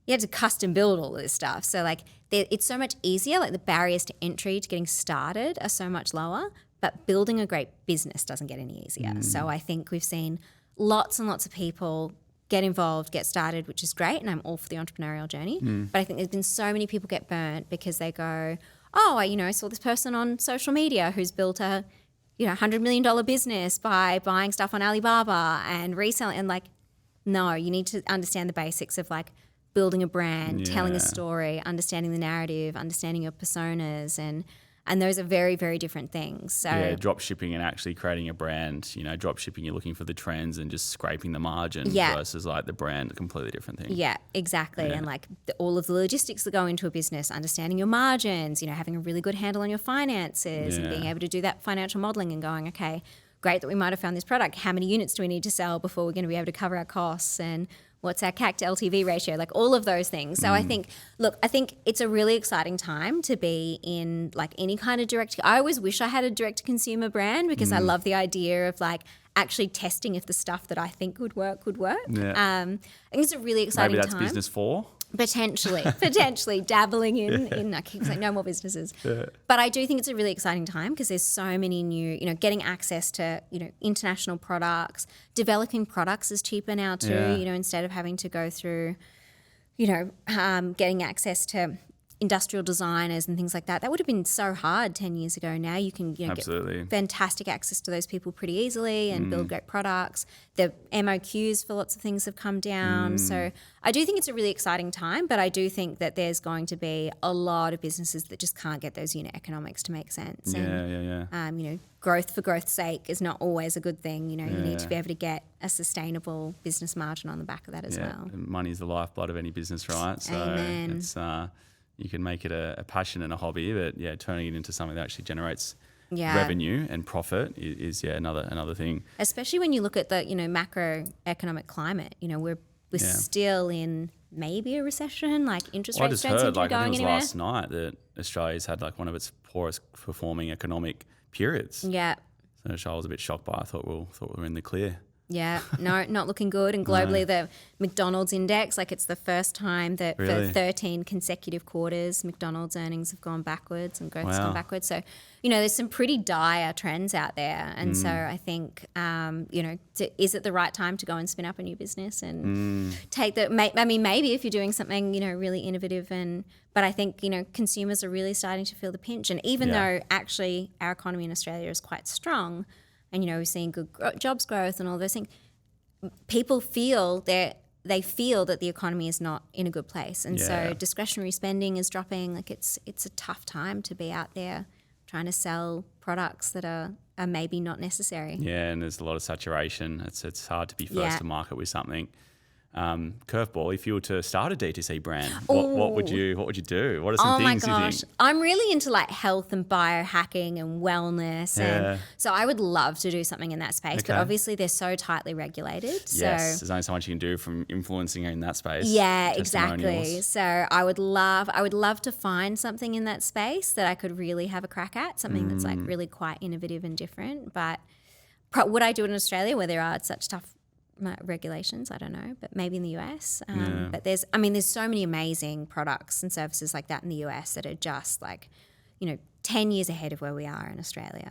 you had to custom build all of this stuff. So like it's so much easier. Like the barriers to entry to getting started are so much lower, but building a great business doesn't get any easier. So I think we've seen lots and lots of people get involved, get started, which is great, and I'm all for the entrepreneurial journey. But I think there's been so many people get burnt because they go, oh, I saw this person on social media who's built a $100 million business by buying stuff on Alibaba and reselling. And like, no, you need to understand the basics of like building a brand, telling a story, understanding the narrative, understanding your personas, and those are very, very different things. So drop shipping and actually creating a brand, drop shipping, you're looking for the trends and just scraping the margin versus like the brand, a completely different thing. Yeah, exactly. And like all of the logistics that go into a business, understanding your margins, having a really good handle on your finances and being able to do that financial modeling and going, okay, great that we might have found this product. How many units do we need to sell before we're going to be able to cover our costs, and what's our CAC to LTV ratio, like all of those things. So I think it's a really exciting time to be in like any kind of I always wish I had a direct to consumer brand because I love the idea of like actually testing if the stuff that I think would work. Yeah. I think it's a really exciting time. Maybe that's business 4. Potentially dabbling in I keep saying no more businesses. But I do think it's a really exciting time because there's so many new, getting access to, international products, developing products is cheaper now too, instead of having to go through, getting access to industrial designers and things like that. That would have been so hard 10 years ago. Now you can get fantastic access to those people pretty easily and build great products. The MOQs for lots of things have come down. So I do think it's a really exciting time, but I do think that there's going to be a lot of businesses that just can't get those unit economics to make sense. And, growth for growth's sake is not always a good thing. You need to be able to get a sustainable business margin on the back of that as well. And money's the lifeblood of any business, right? So Amen. It's you can make it a passion and a hobby, but turning it into something that actually generates revenue and profit is another thing. Especially when you look at the macroeconomic climate. We're still in maybe a recession. Like interest rates don't seem to be going anywhere. I think it was last night that Australia's had like one of its poorest performing economic periods. Yeah. So I was a bit shocked by. I thought we were in the clear. Yeah, no, not looking good. And globally, the McDonald's index, like it's the first time that for 13 consecutive quarters, McDonald's earnings have gone backwards and growth has gone backwards. So, there's some pretty dire trends out there. And so I think, is it the right time to go and spin up a new business and take maybe if you're doing something, really innovative but I think, consumers are really starting to feel the pinch. And even though actually our economy in Australia is quite strong, and, we're seeing good jobs growth and all those things, people feel that the economy is not in a good place. And so discretionary spending is dropping. Like it's a tough time to be out there trying to sell products that are maybe not necessary. Yeah, and there's a lot of saturation. It's hard to be first to market with something. Curveball, if you were to start a D2C brand, what would you do? What are some things you think? I'm really into like health and biohacking and wellness. And so I would love to do something in that space, but obviously they're so tightly regulated. Yes, there's only so much you can do from influencing in that space. Yeah, exactly. So I would love to find something in that space that I could really have a crack at, something that's like really quite innovative and different. But would I do it in Australia where there are such tough regulations? I don't know, but maybe in the US. But there's so many amazing products and services like that in the US that are just like, 10 years ahead of where we are in Australia.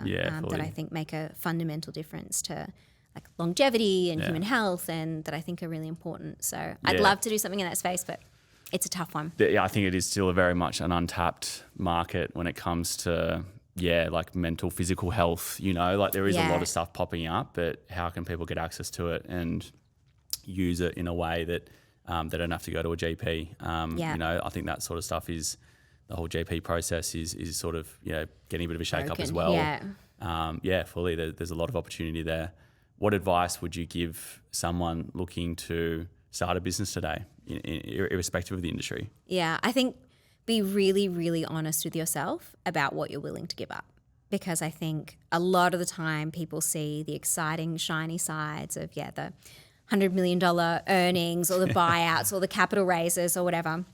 That I think make a fundamental difference to like longevity and human health, and that I think are really important. So I'd love to do something in that space, but it's a tough one. Yeah, I think it is still very much an untapped market when it comes to like mental, physical health, like there is a lot of stuff popping up, but how can people get access to it and use it in a way that they don't have to go to a GP? I think that sort of stuff is, the whole GP process is sort of, getting a bit of a shake up as well. Fully. There's a lot of opportunity there. What advice would you give someone looking to start a business today, irrespective of the industry? Yeah, I think be really, really honest with yourself about what you're willing to give up. Because I think a lot of the time people see the exciting, shiny sides of, the $100 million earnings or the buyouts or the capital raises or whatever.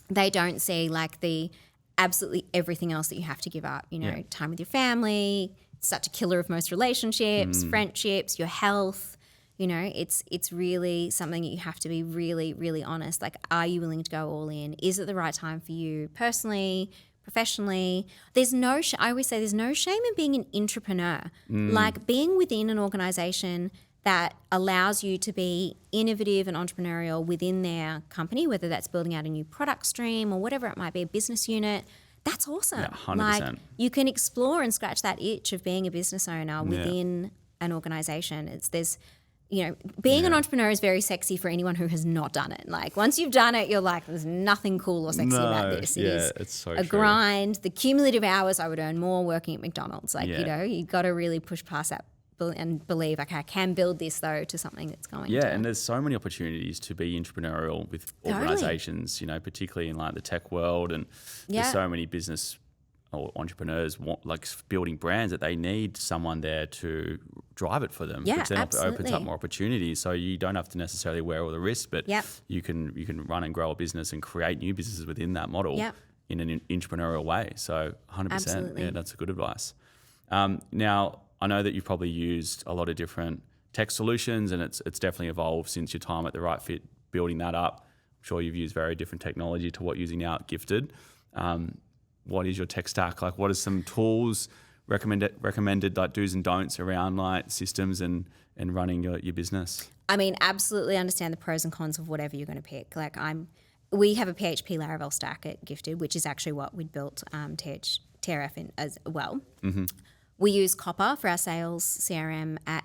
They don't see like the absolutely everything else that you have to give up, time with your family, such a killer of most relationships, friendships, your health. It's really something that you have to be really, really honest. Like, are you willing to go all in? Is it the right time for you personally, professionally? I always say there's no shame in being an entrepreneur. Like being within an organization that allows you to be innovative and entrepreneurial within their company, whether that's building out a new product stream or whatever it might be, a business unit. That's awesome. Yeah, 100%. Like you can explore and scratch that itch of being a business owner within an organization. Being an entrepreneur is very sexy for anyone who has not done it. Like once you've done it, you're like, there's nothing cool or sexy about this. It's so a true. Grind. The cumulative hours I would earn more working at McDonald's. You got to really push past that and believe, okay, I can build this though to something that's going to. Yeah, and there's so many opportunities to be entrepreneurial with organizations, particularly in like the tech world, and there's so many business or entrepreneurs building brands that they need someone there to drive it for them. Yeah, which then absolutely. opens up more opportunities. So you don't have to necessarily wear all the risks, but you can run and grow a business and create new businesses within that model in an entrepreneurial way. So 100%, Absolutely. that's good advice. Now, I know that you've probably used a lot of different tech solutions, and it's definitely evolved since your time at The Right Fit, building that up. I'm sure you've used very different technology to what you're using now at Gifted. What is your tech stack? Like, what are some tools recommended like do's and don'ts around like systems and running your business? I mean, absolutely understand the pros and cons of whatever you're going to pick. Like we have a PHP Laravel stack at Gifted, which is actually what we built TRF in as well. Mm-hmm. We use Copper for our sales CRM at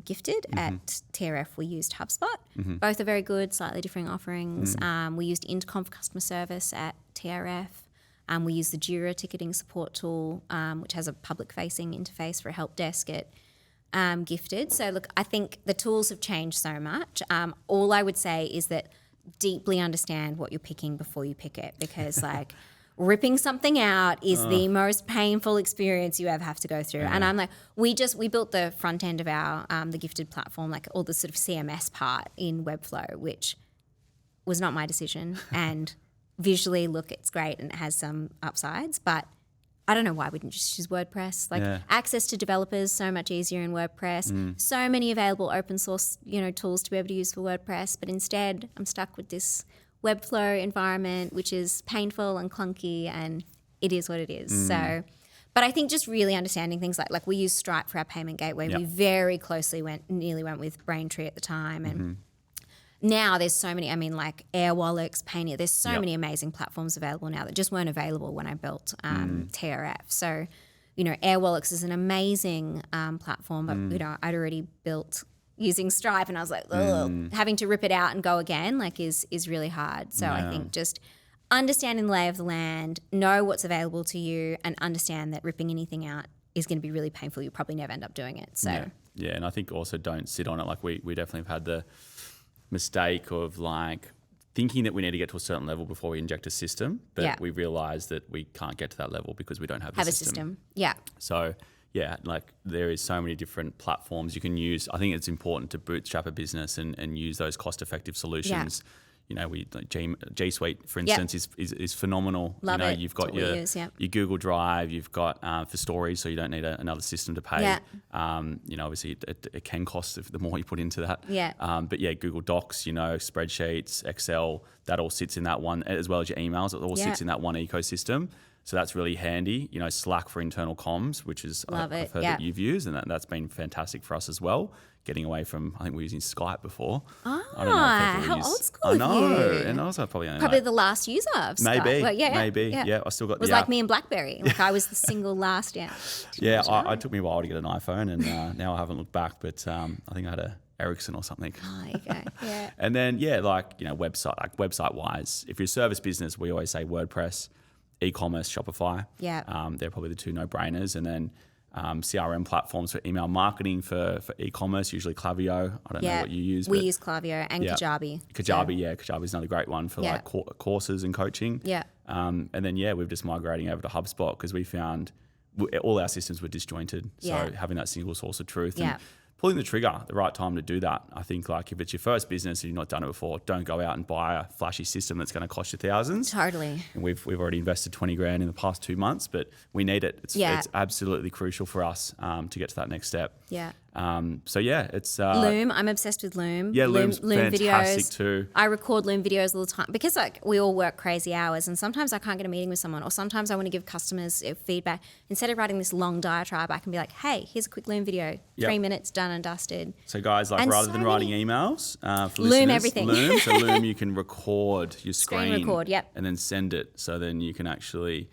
Gifted. At TRF, we used HubSpot. Both are very good, slightly different offerings. We used Intercom for customer service at TRF. We use the Jira ticketing support tool, which has a public-facing interface for a help desk at Gifted. So, look, I think the tools have changed so much. All I would say is that deeply understand what you're picking before you pick it, because, like, ripping something out is the most painful experience you ever have to go through. And I'm like, we built the front end of our the Gifted platform, like all the sort of CMS part in Webflow, which was not my decision. And visually, look, it's great and it has some upsides, but I don't know why we didn't just use WordPress. Like access to developers, so much easier in WordPress. So many available open source, tools to be able to use for WordPress, but instead I'm stuck with this Webflow environment, which is painful and clunky, and it is what it is. So, but I think just really understanding things like we use Stripe for our payment gateway. We very closely nearly went with Braintree at the time, and now there's so many. I mean, like Airwallex, Payoneer. There's so many amazing platforms available now that just weren't available when I built TRF. So, Airwallex is an amazing platform, but I'd already built using Stripe, and I was like, having to rip it out and go again, is really hard. So I think just understanding the lay of the land, know what's available to you, and understand that ripping anything out is going to be really painful. You'll probably never end up doing it. So yeah, and I think also don't sit on it. Like we definitely have had the mistake of thinking that we need to get to a certain level before we inject a system, but we realise that we can't get to that level because we don't have a system. Yeah. So there is so many different platforms you can use. I think it's important to bootstrap a business and use those cost-effective solutions. G Suite, for instance, is phenomenal. Love it. You've got your Google Drive, you've got for stories, so you don't need another system to pay. Obviously it can cost the more you put into that. But Google Docs, spreadsheets, Excel, that all sits in that one, as well as your emails. It all sits in that one ecosystem. So that's really handy. Slack for internal comms, which is I've heard that you've used, and that's been fantastic for us as well. Getting away from, I think we were using Skype before. I don't know if how old school I know, of you. and I was probably the last user of Skype. Maybe. I still got it was like me and BlackBerry. Like I was the single last. It took me a while to get an iPhone, and now I haven't looked back, but I think I had a Ericsson or something. Oh, okay. Yeah. And then website wise, if you're a service business, we always say WordPress, e-commerce, Shopify. They're probably the two no-brainers, and then CRM platforms for email marketing for e-commerce, usually Klaviyo. I don't know what you use. We use Klaviyo and Kajabi. Kajabi is another great one for courses and coaching. And then we're just migrating over to HubSpot because we found all our systems were disjointed. So having that single source of truth and pulling the trigger, the right time to do that. I think like if it's your first business and you've not done it before, don't go out and buy a flashy system that's going to cost you thousands. Totally. And we've already invested 20 grand in the past 2 months, but we need it. It's absolutely crucial for us to get to that next step. Yeah. It's Loom. I'm obsessed with Loom. Yeah, Loom's fantastic videos too. I record Loom videos all the time because like we all work crazy hours, and sometimes I can't get a meeting with someone, or sometimes I want to give customers feedback. Instead of writing this long diatribe, I can be like, hey, here's a quick Loom video, 3 minutes, done and dusted. So guys, like, rather than writing emails for Loom listeners, everything. Loom, you can record your screen record, and then send it. So then you can actually,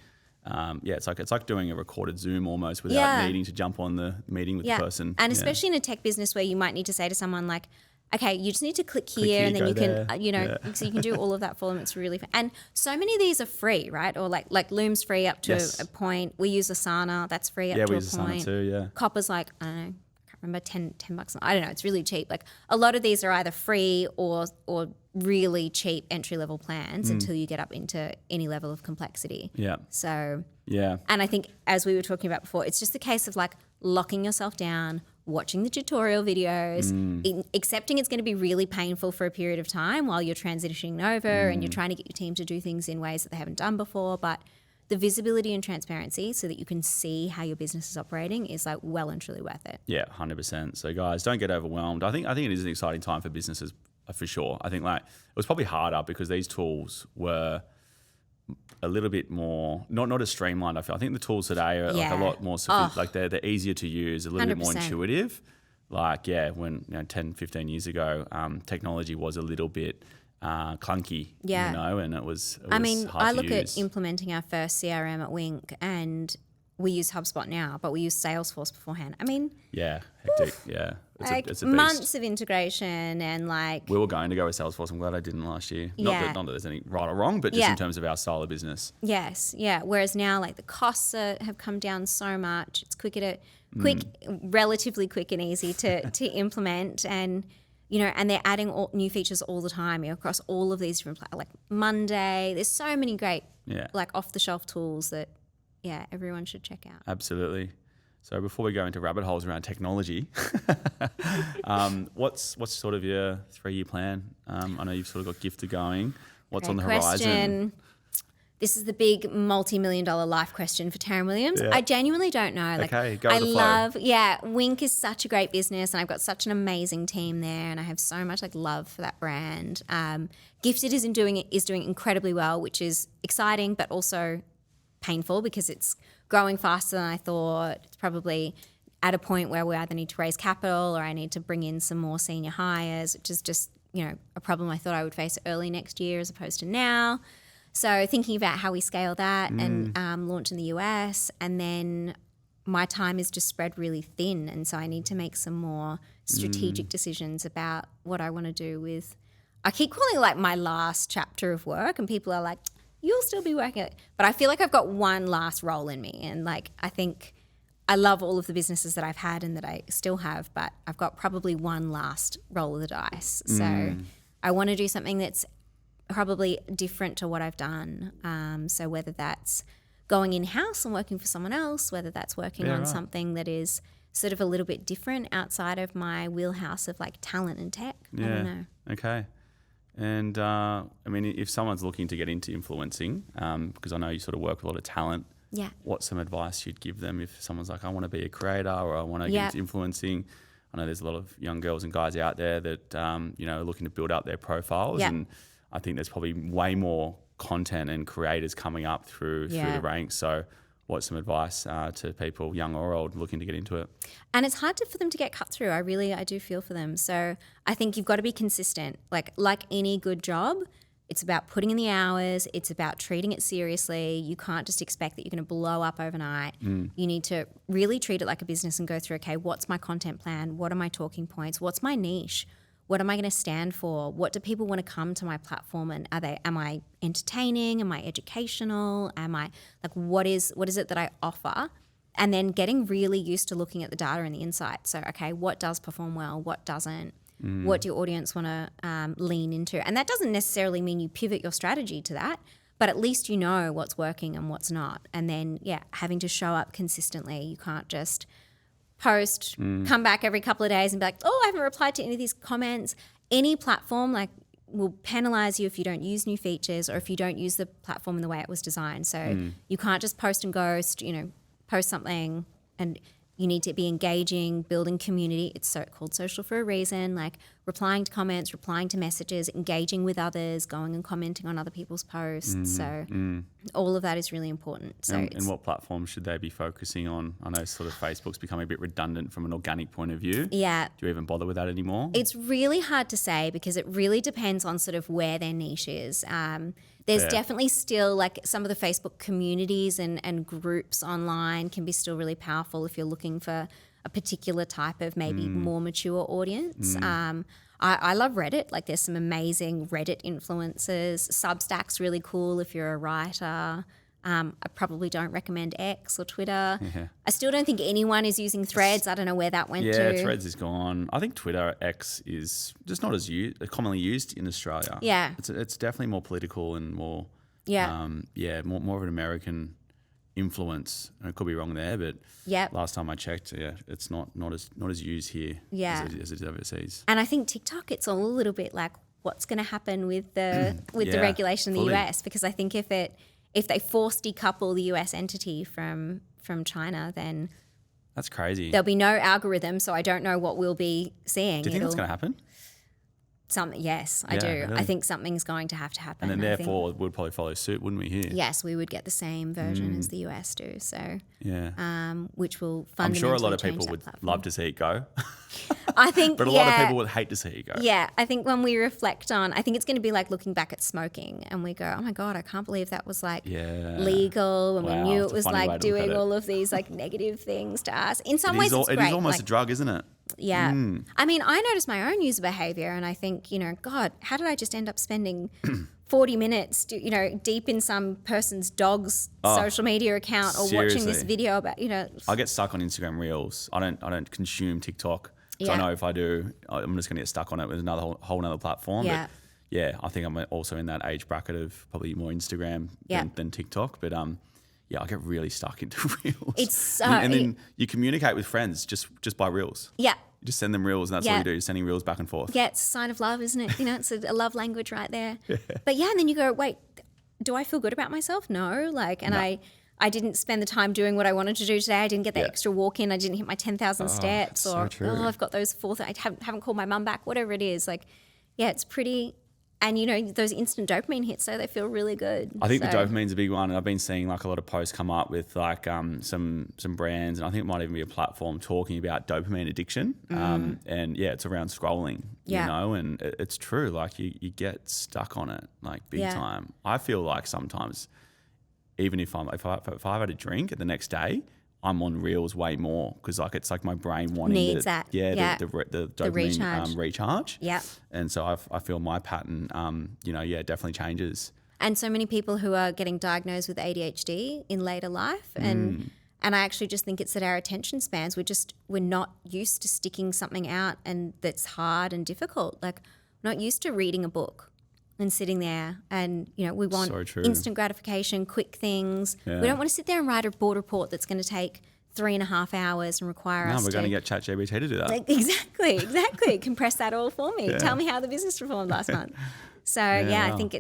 it's like doing a recorded Zoom almost without needing to jump on the meeting with the person. And especially in a tech business where you might need to say to someone like, okay, you just need to click here and then you can, so you can do all of that for them. It's really fun. And so many of these are free, right? Or like Loom's free up to a point. We use Asana, that's free up to a point. Yeah, we use Asana too, Copper's like, I don't know, I can't remember, $10. I don't know, it's really cheap. Like a lot of these are either free or really cheap entry-level plans until you get up into any level of complexity. Yeah. So, and I think as we were talking about before, it's just a case of like locking yourself down, watching the tutorial videos, accepting it's going to be really painful for a period of time while you're transitioning over and you're trying to get your team to do things in ways that they haven't done before. But the visibility and transparency so that you can see how your business is operating is like well and truly worth it. Yeah, 100%. So guys, don't get overwhelmed. I think it is an exciting time for businesses for sure. I think like it was probably harder because these tools were a little bit more not as streamlined. I think the tools today are like a lot more like they're easier to use, a little 100%. bit more intuitive. Like when 10, 15 years ago, technology was a little bit clunky, and it was I mean, hard I to look use. at implementing our first CRM at Wink, and we use HubSpot now, but we use Salesforce beforehand. I mean, hectic. Yeah, it's a beast. Months of integration and like. We were going to go with Salesforce. I'm glad I didn't last year. Not that there's any right or wrong, but just in terms of our style of business. Yes, yeah. Whereas now, like the costs have come down so much. It's relatively quick and easy to implement, and and they're adding new features all the time across all of these different like Monday. There's so many great like off the shelf tools that everyone should check out. Absolutely. So before we go into rabbit holes around technology, what's sort of your 3-year plan? I know you've sort of got Gifted going. What's on the horizon? This is the big multi-million-dollar life question for Taryn Williams. Yeah. I genuinely don't know. Like, okay, go with the flow. Wink is such a great business, and I've got such an amazing team there, and I have so much like love for that brand. Gifted is doing incredibly well, which is exciting, but also painful because it's growing faster than I thought. It's probably at a point where we either need to raise capital or I need to bring in some more senior hires, which is just a problem I thought I would face early next year as opposed to now. So thinking about how we scale that and launch in the US, and then my time is just spread really thin, and so I need to make some more strategic decisions about what I want to do with. I keep calling it like my last chapter of work, and people are like, "You'll still be working it," but I feel like I've got one last role in me, and like I think I love all of the businesses that I've had and that I still have, but I've got probably one last roll of the dice. So I want to do something that's probably different to what I've done. So whether that's going in-house and working for someone else, whether that's working on something that is sort of a little bit different outside of my wheelhouse of like talent and tech. I don't know. Okay. And I mean, if someone's looking to get into influencing, because I know you sort of work with a lot of talent, what's some advice you'd give them if someone's like, I want to be a creator or I want to get into influencing? I know there's a lot of young girls and guys out there that, are looking to build up their profiles. And I think there's probably way more content and creators coming up through the ranks. So what's some advice to people, young or old, looking to get into it? And it's hard for them to get cut through. I do feel for them. So I think you've got to be consistent. Like any good job, it's about putting in the hours. It's about treating it seriously. You can't just expect that you're going to blow up overnight. You need to really treat it like a business and go through, okay, what's my content plan? What are my talking points? What's my niche? What am I going to stand for? What do people want to come to my platform? And am I entertaining? Am I educational? Am I like, what is it that I offer? And then getting really used to looking at the data and the insights. So, okay, what does perform well? What doesn't? What do your audience want to lean into? And that doesn't necessarily mean you pivot your strategy to that, but at least you know what's working and what's not. And then, having to show up consistently. You can't just post, come back every couple of days and be like, oh, I haven't replied to any of these comments. Any platform will penalize you if you don't use new features or if you don't use the platform in the way it was designed. So you can't just post and ghost, post something and you need to be engaging, building community. It's called social for a reason, like replying to comments, replying to messages, engaging with others, going and commenting on other people's posts. So all of that is really important. So and what platforms should they be focusing on? I know sort of Facebook's becoming a bit redundant from an organic point of view. Yeah. Do you even bother with that anymore? It's really hard to say because it really depends on sort of where their niche is. There's definitely still like some of the Facebook communities and groups online can be still really powerful if you're looking for a particular type of maybe more mature audience. I love Reddit. Like there's some amazing Reddit influencers. Substack's really cool if you're a writer. I probably don't recommend X or Twitter. Yeah. I still don't think anyone is using Threads. I don't know where that went to. Yeah, Threads is gone. I think Twitter, X is just not as commonly used in Australia. Yeah. It's definitely more political and more, more of an American influence. I could be wrong there, but last time I checked, it's not as used here as it is overseas. And I think TikTok, it's all a little bit like what's going to happen with the regulation in the US, because I think if they force decouple the US entity from China, then that's crazy. There'll be no algorithm, so I don't know what we'll be seeing. Do you think that's going to happen? Yes, I do. Really? I think something's going to have to happen. And then therefore we'd probably follow suit, wouldn't we, here? Yes, we would get the same version as the US do. So which will fundamentally I'm sure a lot of change people would platform. love to see it go. I think, but a lot of people would hate to see it go. Yeah, I think when we reflect on, I think it's going to be like looking back at smoking and we go, oh my God, I can't believe that was like legal, and we knew it was like doing all of these like negative things to us. In some ways, it's great. It is almost a drug, isn't it? Yeah. I mean, I notice my own user behavior and I think, God, how did I just end up spending 40 minutes, deep in some person's dog's social media account or watching this video about, I get stuck on Instagram Reels. I don't consume TikTok. Because I know if I do, I'm just going to get stuck on it with another whole another platform. Yeah. But I think I'm also in that age bracket of probably more Instagram than TikTok. But I get really stuck into Reels. It's so... And then you communicate with friends just by Reels. Yeah. You just send them Reels and that's all you do, you're sending Reels back and forth. Yeah, it's a sign of love, isn't it? It's a love language right there. Yeah. But and then you go, wait, do I feel good about myself? No. I didn't spend the time doing what I wanted to do today. I didn't get the extra walk in. I didn't hit my 10,000 steps. Or, I've got those I haven't called my mum back, whatever it is. It's pretty... And, those instant dopamine hits, so they feel really good. I think the dopamine's a big one. And I've been seeing a lot of posts come up with some brands, and I think it might even be a platform talking about dopamine addiction. And it's around scrolling, and it's true. You get stuck on it big time. I feel like sometimes, even if I've had a drink the next day, I'm on Reels way more because it's like my brain wanting needs that. The dopamine recharge. Yeah. And so I feel my pattern, definitely changes. And so many people who are getting diagnosed with ADHD in later life, and I actually just think it's that our attention spans, we're not used to sticking something out and that's hard and difficult. We're not used to reading a book and sitting there, and we want instant gratification, quick things. We don't want to sit there and write a board report that's going to take 3.5 hours and require us. No, we're going to get ChatGPT to do that. Exactly. Compress that all for me. Tell me how the business performed last month. So I think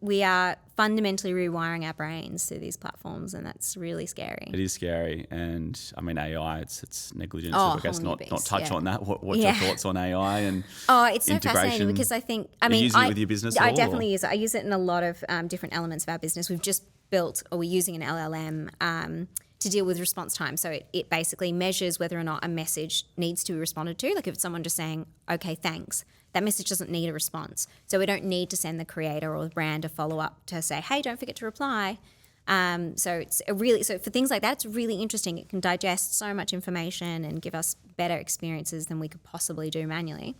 we are fundamentally rewiring our brains through these platforms, and that's really scary. It is scary, and I mean AI, it's negligent. So I guess not touch on that. What's your thoughts on AI and it's so fascinating because I think Are you using it with your business? I definitely use it. I use it in a lot of different elements of our business. We've just built, or we're using an LLM to deal with response time. So it basically measures whether or not a message needs to be responded to. Like if it's someone just saying, okay, thanks, that message doesn't need a response. So we don't need to send the creator or the brand a follow-up to say, hey, don't forget to reply. So for things like that, it's really interesting. It can digest so much information and give us better experiences than we could possibly do manually.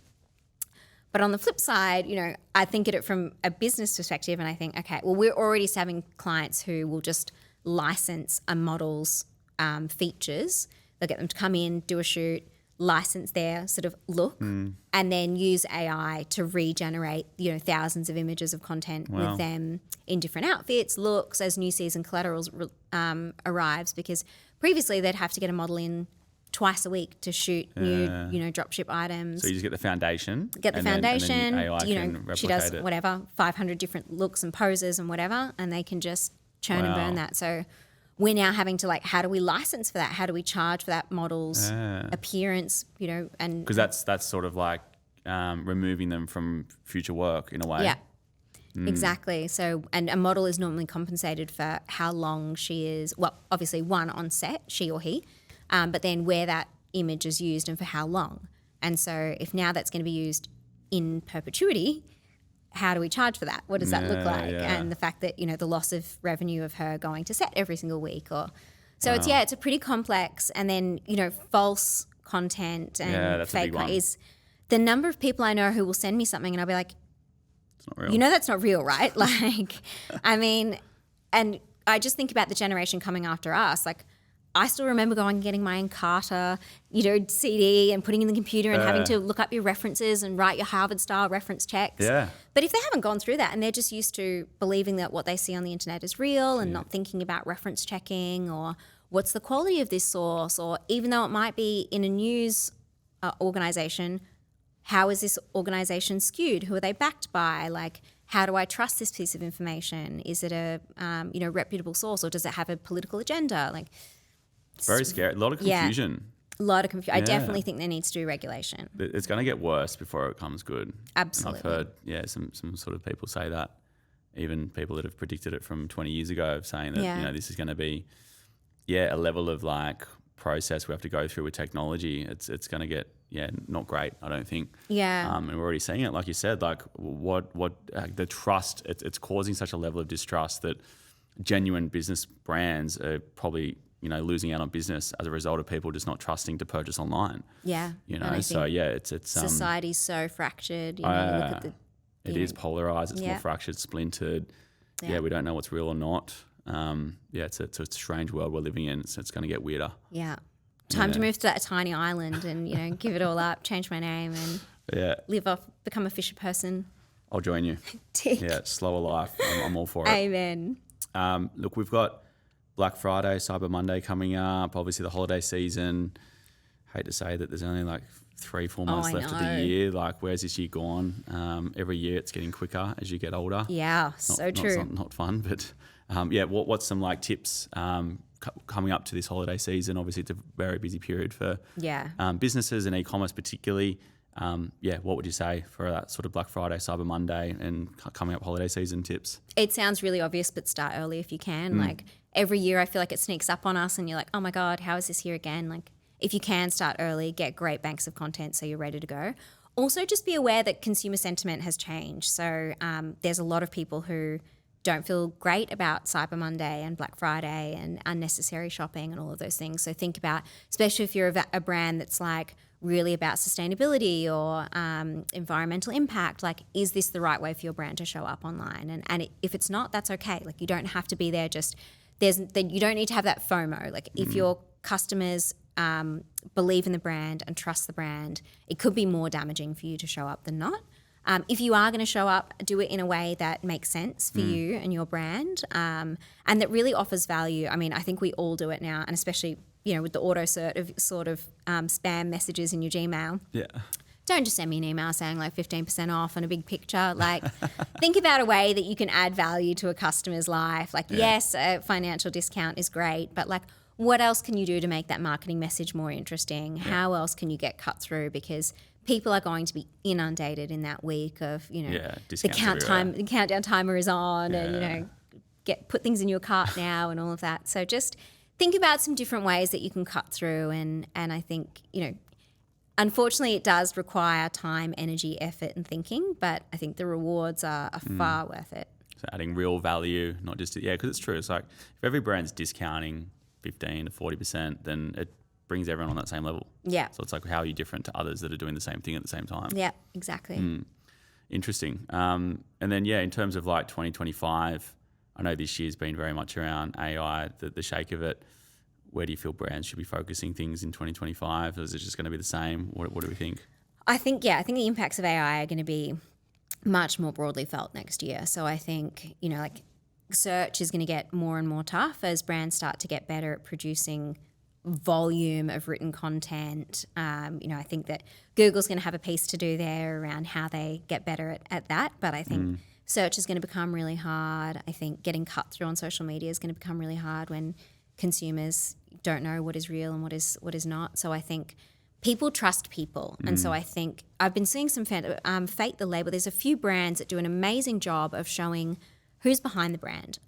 But on the flip side, I think at it from a business perspective, and I think, okay, well, we're already having clients who will just license a model's features. They'll get them to come in, do a shoot, license their sort of look, and then use AI to regenerate, thousands of images of content with them in different outfits, looks, as new season collaterals arrives. Because previously they'd have to get a model in twice a week to shoot new, dropship items. So you just get the foundation. And then the AI can replicate she does it. whatever, 500 different looks and poses and whatever, and they can just churn and burn that. So we're now having to how do we license for that? How do we charge for that model's appearance, and... Because that's sort of removing them from future work in a way. Yeah. Exactly. So, and a model is normally compensated for how long she is, well, obviously one on set, she or he, but then where that image is used and for how long. And so if now that's going to be used in perpetuity, how do we charge for that? What does that look like? Yeah. And the fact that, the loss of revenue of her going to set every single week so it's a pretty complex, and then, false content and fake is the number of people I know who will send me something and I'll be like, not real. That's not real, right? And I just think about the generation coming after us. I still remember going and getting my Encarta, CD and putting in the computer and having to look up your references and write your Harvard-style reference checks. Yeah. But if they haven't gone through that and they're just used to believing that what they see on the internet is real and not thinking about reference checking or what's the quality of this source, or even though it might be in a news organisation, how is this organisation skewed? Who are they backed by? How do I trust this piece of information? Is it a reputable source, or does it have a political agenda? Very scary. A lot of confusion. A lot of confusion. I definitely think there needs to be regulation. It's going to get worse before it becomes good. Absolutely. And I've heard, some sort of people say that. Even people that have predicted it from 20 years ago, saying that this is going to be, a level of process we have to go through with technology. It's going to get not great, I don't think. Yeah. And we're already seeing it, like you said, what the trust, it's causing such a level of distrust that genuine business brands are probably, losing out on business as a result of people just not trusting to purchase online. Yeah. It's society's so fractured. You look at it is polarized, it's more fractured, splintered. Yeah, we don't know what's real or not. It's a strange world we're living in. It's going to get weirder. Yeah. Time to move to that tiny island and, give it all up, change my name and live off, become a fisher person. I'll join you. Tick. Yeah, slower life. I'm all for it. Amen. Look, we've got Black Friday, Cyber Monday coming up, obviously the holiday season. Hate to say that there's only 3-4 months left of the year. Where's this year gone? Every year it's getting quicker as you get older. Yeah, so true. Not fun, but what's some tips coming up to this holiday season? Obviously it's a very busy period for businesses and e-commerce particularly. What would you say for that sort of Black Friday, Cyber Monday and coming up holiday season tips? It sounds really obvious, but start early if you can. Every year I feel like it sneaks up on us and you're like, oh my God, how is this here again? If you can start early, get great banks of content so you're ready to go. Also, just be aware that consumer sentiment has changed. So there's a lot of people who don't feel great about Cyber Monday and Black Friday and unnecessary shopping and all of those things. So think about, especially if you're a brand that's really about sustainability or environmental impact, is this the right way for your brand to show up online? And if it's not, that's okay. You don't have to be there you don't need to have that FOMO. If your customers believe in the brand and trust the brand, it could be more damaging for you to show up than not. If you are going to show up, do it in a way that makes sense for you and your brand and that really offers value. I mean, I think we all do it now, and especially, with the auto sort of spam messages in your Gmail. Yeah. Don't just send me an email saying 15% off and a big picture. Think about a way that you can add value to a customer's life. Yes, a financial discount is great, but what else can you do to make that marketing message more interesting? Yeah. How else can you get cut through? Because people are going to be inundated in that week of, the countdown timer is on and, put things in your cart now and all of that. So just think about some different ways that you can cut through. And I think, unfortunately it does require time, energy, effort and thinking, but I think the rewards are far worth it. So adding real value, not just, because it's true. It's if every brand's discounting 15 to 40%, then it brings everyone on that same level. Yeah. So it's how are you different to others that are doing the same thing at the same time? Yeah, exactly. Interesting. And then, in terms of 2025, I know this year's been very much around AI, the shake of it. Where do you feel brands should be focusing things in 2025? Is it just going to be the same? What do we think? I think the impacts of AI are going to be much more broadly felt next year. So I think, search is going to get more and more tough as brands start to get better at producing volume of written content. I think that Google's going to have a piece to do there around how they get better at that. But I think search is going to become really hard. I think getting cut through on social media is going to become really hard when consumers don't know what is real and what is not. So I think people trust people. And so I think I've been seeing some Fate the Label. There's a few brands that do an amazing job of showing who's behind the brand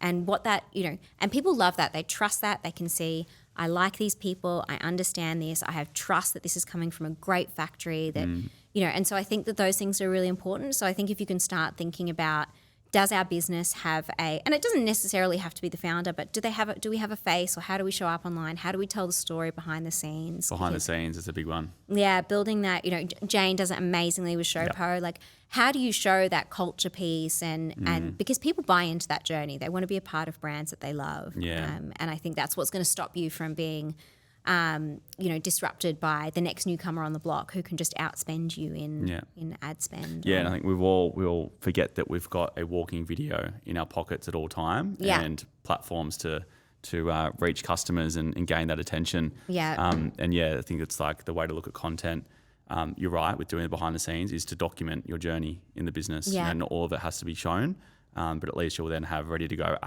and what that, and people love that. They trust that. They can see, I like these people. I understand this. I have trust that this is coming from a great factory that, and so I think that those things are really important. So I think if you can start thinking about, does our business have and it doesn't necessarily have to be the founder, but do we have a face, or how do we show up online? How do we tell the story behind the scenes? Behind the scenes is a big one. Yeah, building that, Jane does it amazingly with Showpo. Like, how do you show that culture piece? And because people buy into that journey. They want to be a part of brands that they love. Yeah. And I think that's what's going to stop you from being disrupted by the next newcomer on the block who can just outspend you in ad spend. Yeah, and I think we all forget that we've got a walking video in our pockets at all time, and platforms to reach customers and gain that attention. Yeah. I think it's like the way to look at content. You're right, with doing it behind the scenes is to document your journey in the business. Yeah. And not all of it has to be shown, but at least you'll then have ready to go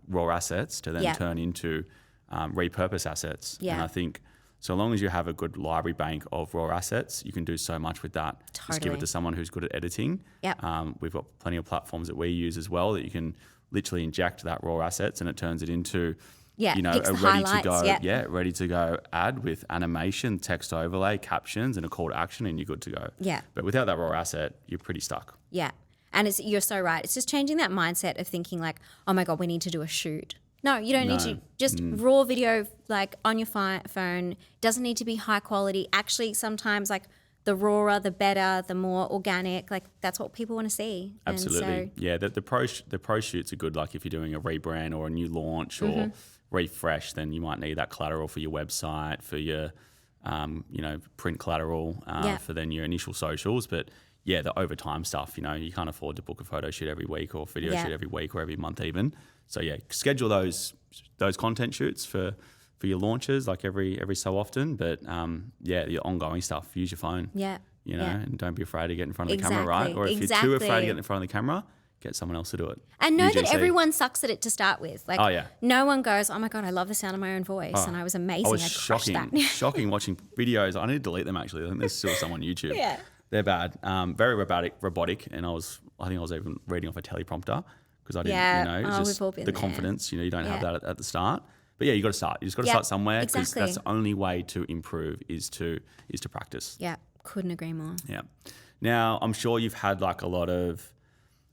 raw assets to then turn into repurpose assets. Yeah. And I think so long as you have a good library bank of raw assets, you can do so much with that. Totally. Just give it to someone who's good at editing. Yep. We've got plenty of platforms that we use as well that you can literally inject that raw assets and it turns it into a ready to go ad with animation, text overlay, captions, and a call to action, and you're good to go. Yeah. But without that raw asset, you're pretty stuck. Yeah. And you're so right. It's just changing that mindset of thinking like, oh my God, we need to do a shoot. No, you don't need to. Just raw video, like on your phone. Doesn't need to be high quality. Actually, sometimes like the rawer, the better, the more organic. Like that's what people want to see. Absolutely. The pro shoots are good. Like if you're doing a rebrand or a new launch or refresh, then you might need that collateral for your website, for your print collateral, for then your initial socials. But the overtime stuff, you can't afford to book a photo shoot every week or video shoot every week or every month even. So schedule those content shoots for your launches like every so often. But your ongoing stuff, use your phone. Yeah. And don't be afraid to get in front of the camera, right? Or if you're too afraid to get in front of the camera, get someone else to do it. And know that everyone sucks at it to start with. Like, no one goes, oh my God, I love the sound of my own voice. And I was amazing. I shocking watching videos. I need to delete them actually. I think there's still some on YouTube. Yeah. They're bad. Very robotic. And I think I was even reading off a teleprompter because I didn't, it's just the there. Confidence, you don't have that at the start. But you got to start. You just got to start somewhere because that's the only way to improve is to practice. Yeah. Couldn't agree more. Yeah. Now, I'm sure you've had like a lot of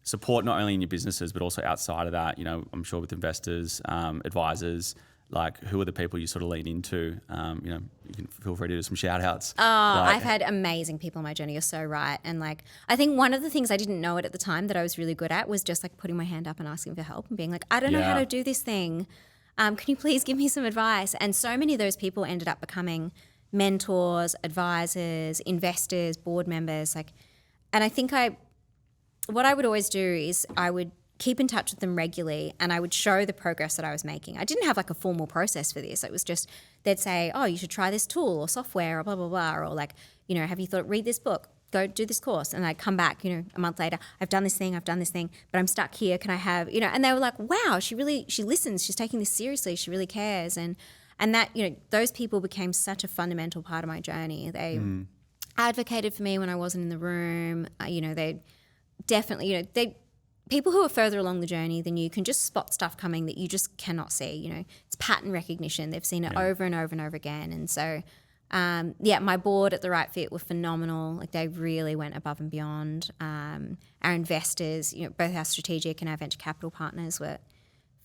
support, not only in your businesses, but also outside of that, I'm sure with investors, advisors, like who are the people you sort of lean into? You can feel free to do some shout outs. I've had amazing people on my journey. You're so right. And like, I think one of the things I didn't know it at the time that I was really good at was just like putting my hand up and asking for help and being like, I don't know how to do this thing. Can you please give me some advice? And so many of those people ended up becoming mentors, advisors, investors, board members. And I think what I would always do is I would keep in touch with them regularly and I would show the progress that I was making. I didn't have like a formal process for this. It was just, they'd say, oh, you should try this tool or software or blah, blah, blah. Or like, have you read this book? Go do this course. And I'd come back, a month later, I've done this thing, but I'm stuck here. Can I have, and they were like, wow, she listens. She's taking this seriously. She really cares. And that, those people became such a fundamental part of my journey. They advocated for me when I wasn't in the room. They definitely, people who are further along the journey than you can just spot stuff coming that you just cannot see. It's pattern recognition. They've seen it over and over and over again. And so, my board at The Right Fit were phenomenal. Like they really went above and beyond. Our investors, both our strategic and our venture capital partners were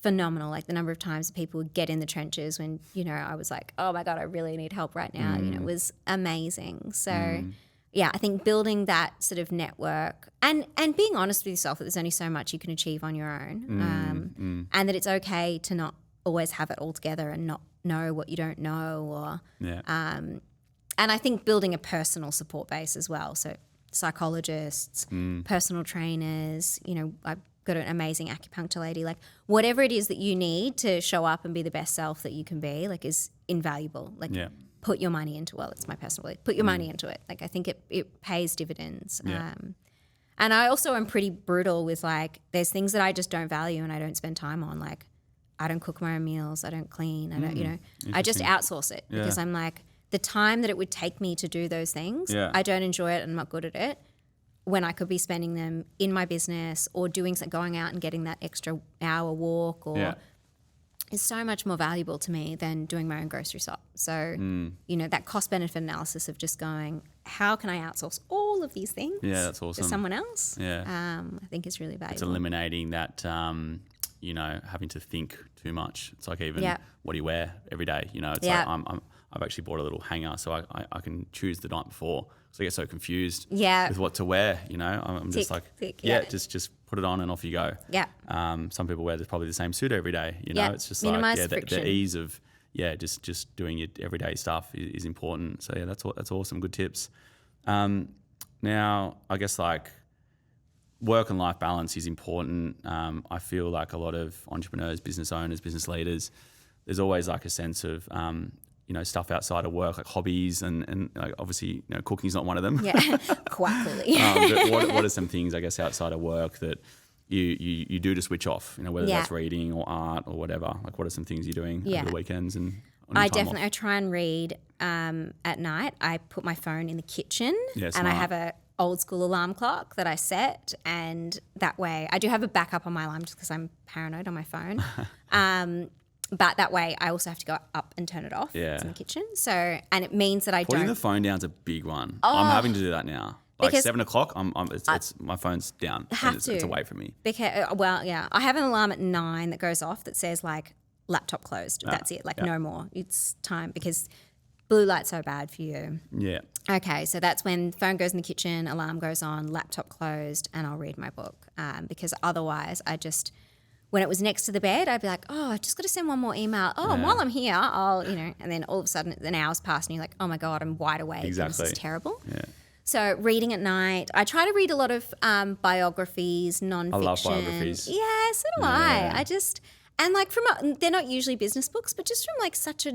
phenomenal. Like the number of times people would get in the trenches when, I was like, oh my God, I really need help right now. It was amazing. So I think building that sort of network and being honest with yourself that there's only so much you can achieve on your own, and that it's okay to not always have it all together and not know what you don't know, and I think building a personal support base as well. So psychologists, personal trainers, I got an amazing acupuncture lady. Like whatever it is that you need to show up and be the best self that you can be, like is invaluable. Like put your money into, well, it's my personal belief, put your money into it. Like I think it pays dividends. Yeah. And I also am pretty brutal with like, there's things that I just don't value and I don't spend time on. Like I don't cook my own meals. I don't clean. I don't, I just outsource it because I'm like, the time that it would take me to do those things, I don't enjoy it and I'm not good at it, when I could be spending them in my business or doing going out and getting that extra hour walk or is so much more valuable to me than doing my own grocery shop. So, that cost benefit analysis of just going, how can I outsource all of these things that's awesome. to someone else? Yeah. I think is really valuable. It's eliminating that, having to think too much. It's like even what do you wear every day? It's like I've actually bought a little hanger so I can choose the night before. So I get so confused with what to wear, I'm just like, just put it on and off you go. Yeah. Some people wear probably the same suit every day, it's just minimize like, friction. the ease of, just doing your everyday stuff is important. So that's awesome. Good tips. Now I guess like work and life balance is important. I feel like a lot of entrepreneurs, business owners, business leaders, there's always like a sense of, stuff outside of work, like hobbies and like obviously, cooking's not one of them. Yeah, quite clearly. But what are some things, I guess, outside of work that you do to switch off, whether that's reading or art or whatever? Like what are some things you're doing over the weekends and on your time off? I try and read at night. I put my phone in the kitchen and I have a old school alarm clock that I set, and that way I do have a backup on my alarm just because I'm paranoid on my phone. But that way I also have to go up and turn it off. Yeah. It's in the kitchen. So, and it means that Putting the phone down's a big one. I'm having to do that now. Like 7 o'clock, it's my phone's down. It's away from me. Because, I have an alarm at 9 that goes off that says like laptop closed. That's it. Like no more. It's time because blue light's so bad for you. Yeah. Okay, so that's when phone goes in the kitchen, alarm goes on, laptop closed, and I'll read my book. Because otherwise when it was next to the bed, I'd be like, I just got to send one more email. While I'm here, I'll, and then all of a sudden an hour's passed and you're like, oh my God, I'm wide awake. Exactly. This is terrible. Yeah. So reading at night, I try to read a lot of biographies, nonfiction. I love biographies. Yeah, so do I. And like they're not usually business books, but just from like such a,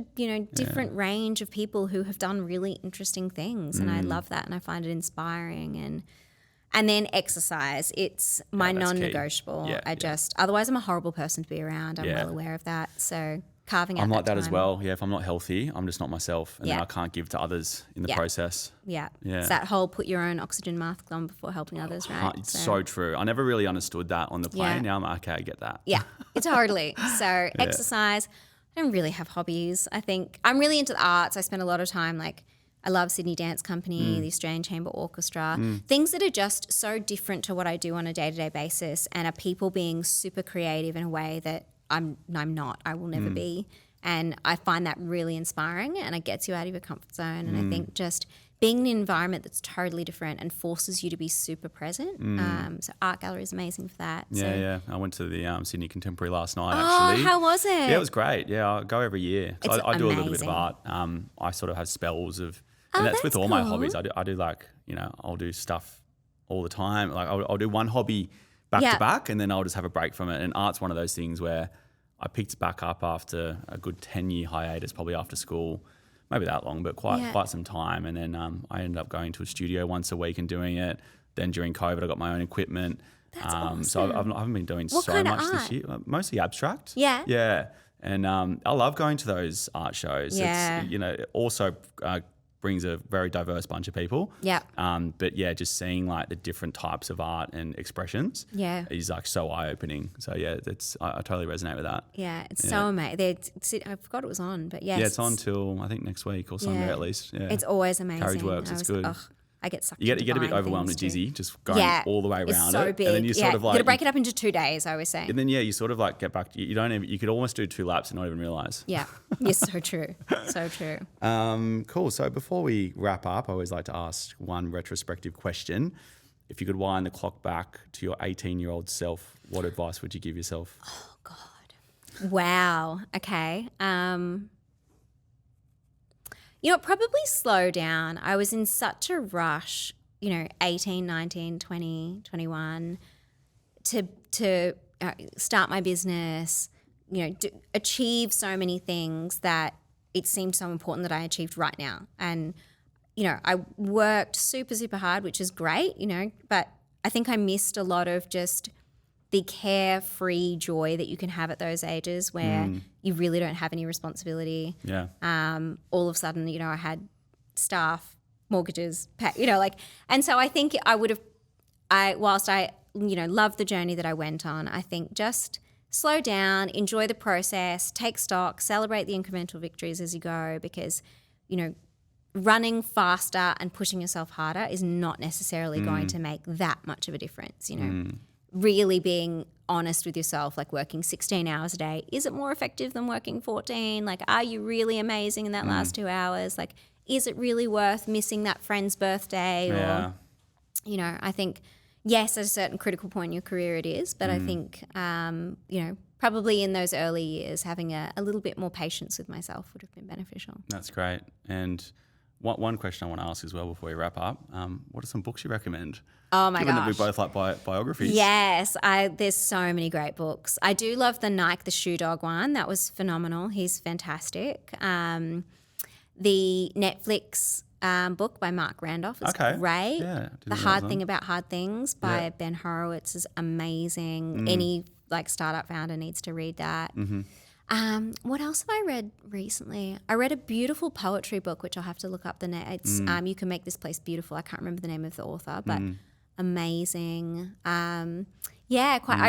different range of people who have done really interesting things. And I love that and I find it inspiring. And then exercise, it's my non-negotiable. Yeah, otherwise I'm a horrible person to be around. I'm well aware of that. So carving out I'm like that time. as well. Yeah, if I'm not healthy, I'm just not myself. And then I can't give to others in the process. Yeah. It's that whole put your own oxygen mask on before helping others, right? It's so true. I never really understood that on the plane. Yeah. Now I'm like, okay, I get that. Yeah, totally. So exercise. I don't really have hobbies. I think I'm really into the arts. I spend a lot of time I love Sydney Dance Company, the Australian Chamber Orchestra, things that are just so different to what I do on a day-to-day basis and are people being super creative in a way that I'm not, I will never be. And I find that really inspiring and it gets you out of your comfort zone. And I think just being in an environment that's totally different and forces you to be super present. So art gallery is amazing for that. Yeah. I went to the Sydney Contemporary last night actually. Oh, how was it? Yeah, it was great. Yeah, I go every year. So I do a little bit of art. I sort of have spells of... And that's with all my hobbies. I do like, I'll do stuff all the time. Like I'll do one hobby back to back and then I'll just have a break from it. And art's one of those things where I picked it back up after a good 10-year hiatus, probably after school, maybe that long, but quite some time. And then I ended up going to a studio once a week and doing it. Then during COVID, I got my own equipment. That's awesome. So I haven't been doing what so kind much of art? this year. Mostly abstract. Yeah. Yeah. And I love going to those art shows. Yeah. It's, it also... brings a very diverse bunch of people. Yeah. But just seeing like the different types of art and expressions is like so eye-opening. So I totally resonate with that. Yeah, it's so amazing. I forgot it was on, but yes. Yeah, it's on till I think next week or somewhere at least. Yeah. It's always amazing. Carriage Works, it's good. I get sucked You get a bit overwhelmed and dizzy just going all the way around it's so it. big. And then you sort of like... You got to break it up into 2 days, I always say. And then, you sort of like get back... You could almost do 2 laps and not even realise. Yeah. Yes, so true. So true. Cool. So before we wrap up, I always like to ask one retrospective question. If you could wind the clock back to your 18-year-old self, what advice would you give yourself? Oh, God. Wow. Okay. Probably slow down. I was in such a rush, 18, 19, 20, 21, to start my business, achieve so many things that it seemed so important that I achieved right now. And, I worked super, super hard, which is great, but I think I missed a lot of just the carefree joy that you can have at those ages where you really don't have any responsibility. Yeah. All of a sudden, I had staff, mortgages, and so I think whilst I love the journey that I went on, I think just slow down, enjoy the process, take stock, celebrate the incremental victories as you go, because, running faster and pushing yourself harder is not necessarily going to make that much of a difference, Really being honest with yourself, like working 16 hours a day, is it more effective than working 14? Like, are you really amazing in that last 2 hours? Like, is it really worth missing that friend's birthday? Yeah. Or, I think, yes, at a certain critical point in your career it is, but I think, probably in those early years, having a little bit more patience with myself would have been beneficial. That's great. And one question I want to ask as well before we wrap up, what are some books you recommend? Oh my gosh. Given that we both like biographies. Yes, there's so many great books. I do love the Nike the Shoe Dog one. That was phenomenal. He's fantastic. The Netflix book by Mark Randolph is great. Yeah, The Hard Thing About Hard Things by Ben Horowitz is amazing. Any startup founder needs to read that. What else have I read recently? I read a beautiful poetry book, which I'll have to look up the name. It's You Can Make This Place Beautiful. I can't remember the name of the author, but amazing. I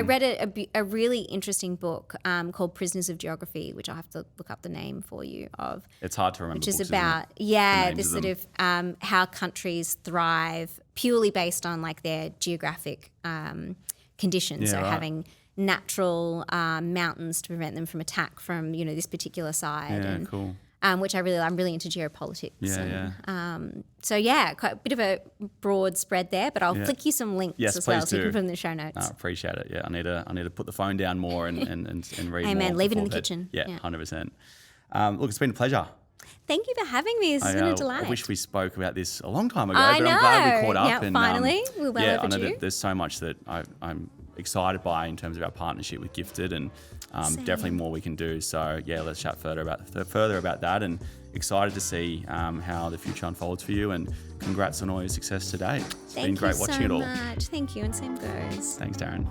read a really interesting book called Prisoners of Geography, which I'll have to look up the name for you of. It's hard to remember. Which is about this sort of how countries thrive purely based on like their geographic conditions. Having natural mountains to prevent them from attack from this particular side. Cool. Which I'm really into geopolitics. Quite a bit of a broad spread there, but I'll flick you some links as well, so you can put them in the show notes. I appreciate it. Yeah, I need to put the phone down more and read more. Amen. Leave it in the kitchen. Yeah, 100%. Look, it's been a pleasure. Thank you for having me. It's been a delight. I wish we spoke about this a long time ago, I but know. I'm glad we caught up. Yeah, finally. We're well overdue. I know that there's so much that I'm excited by in terms of our partnership with Gifted, and definitely more we can do. So let's chat further about that, and excited to see how the future unfolds for you, and congrats on all your success today. It's been great watching it all. Thank you so much. Thank you, and same goes. Thanks, Taryn.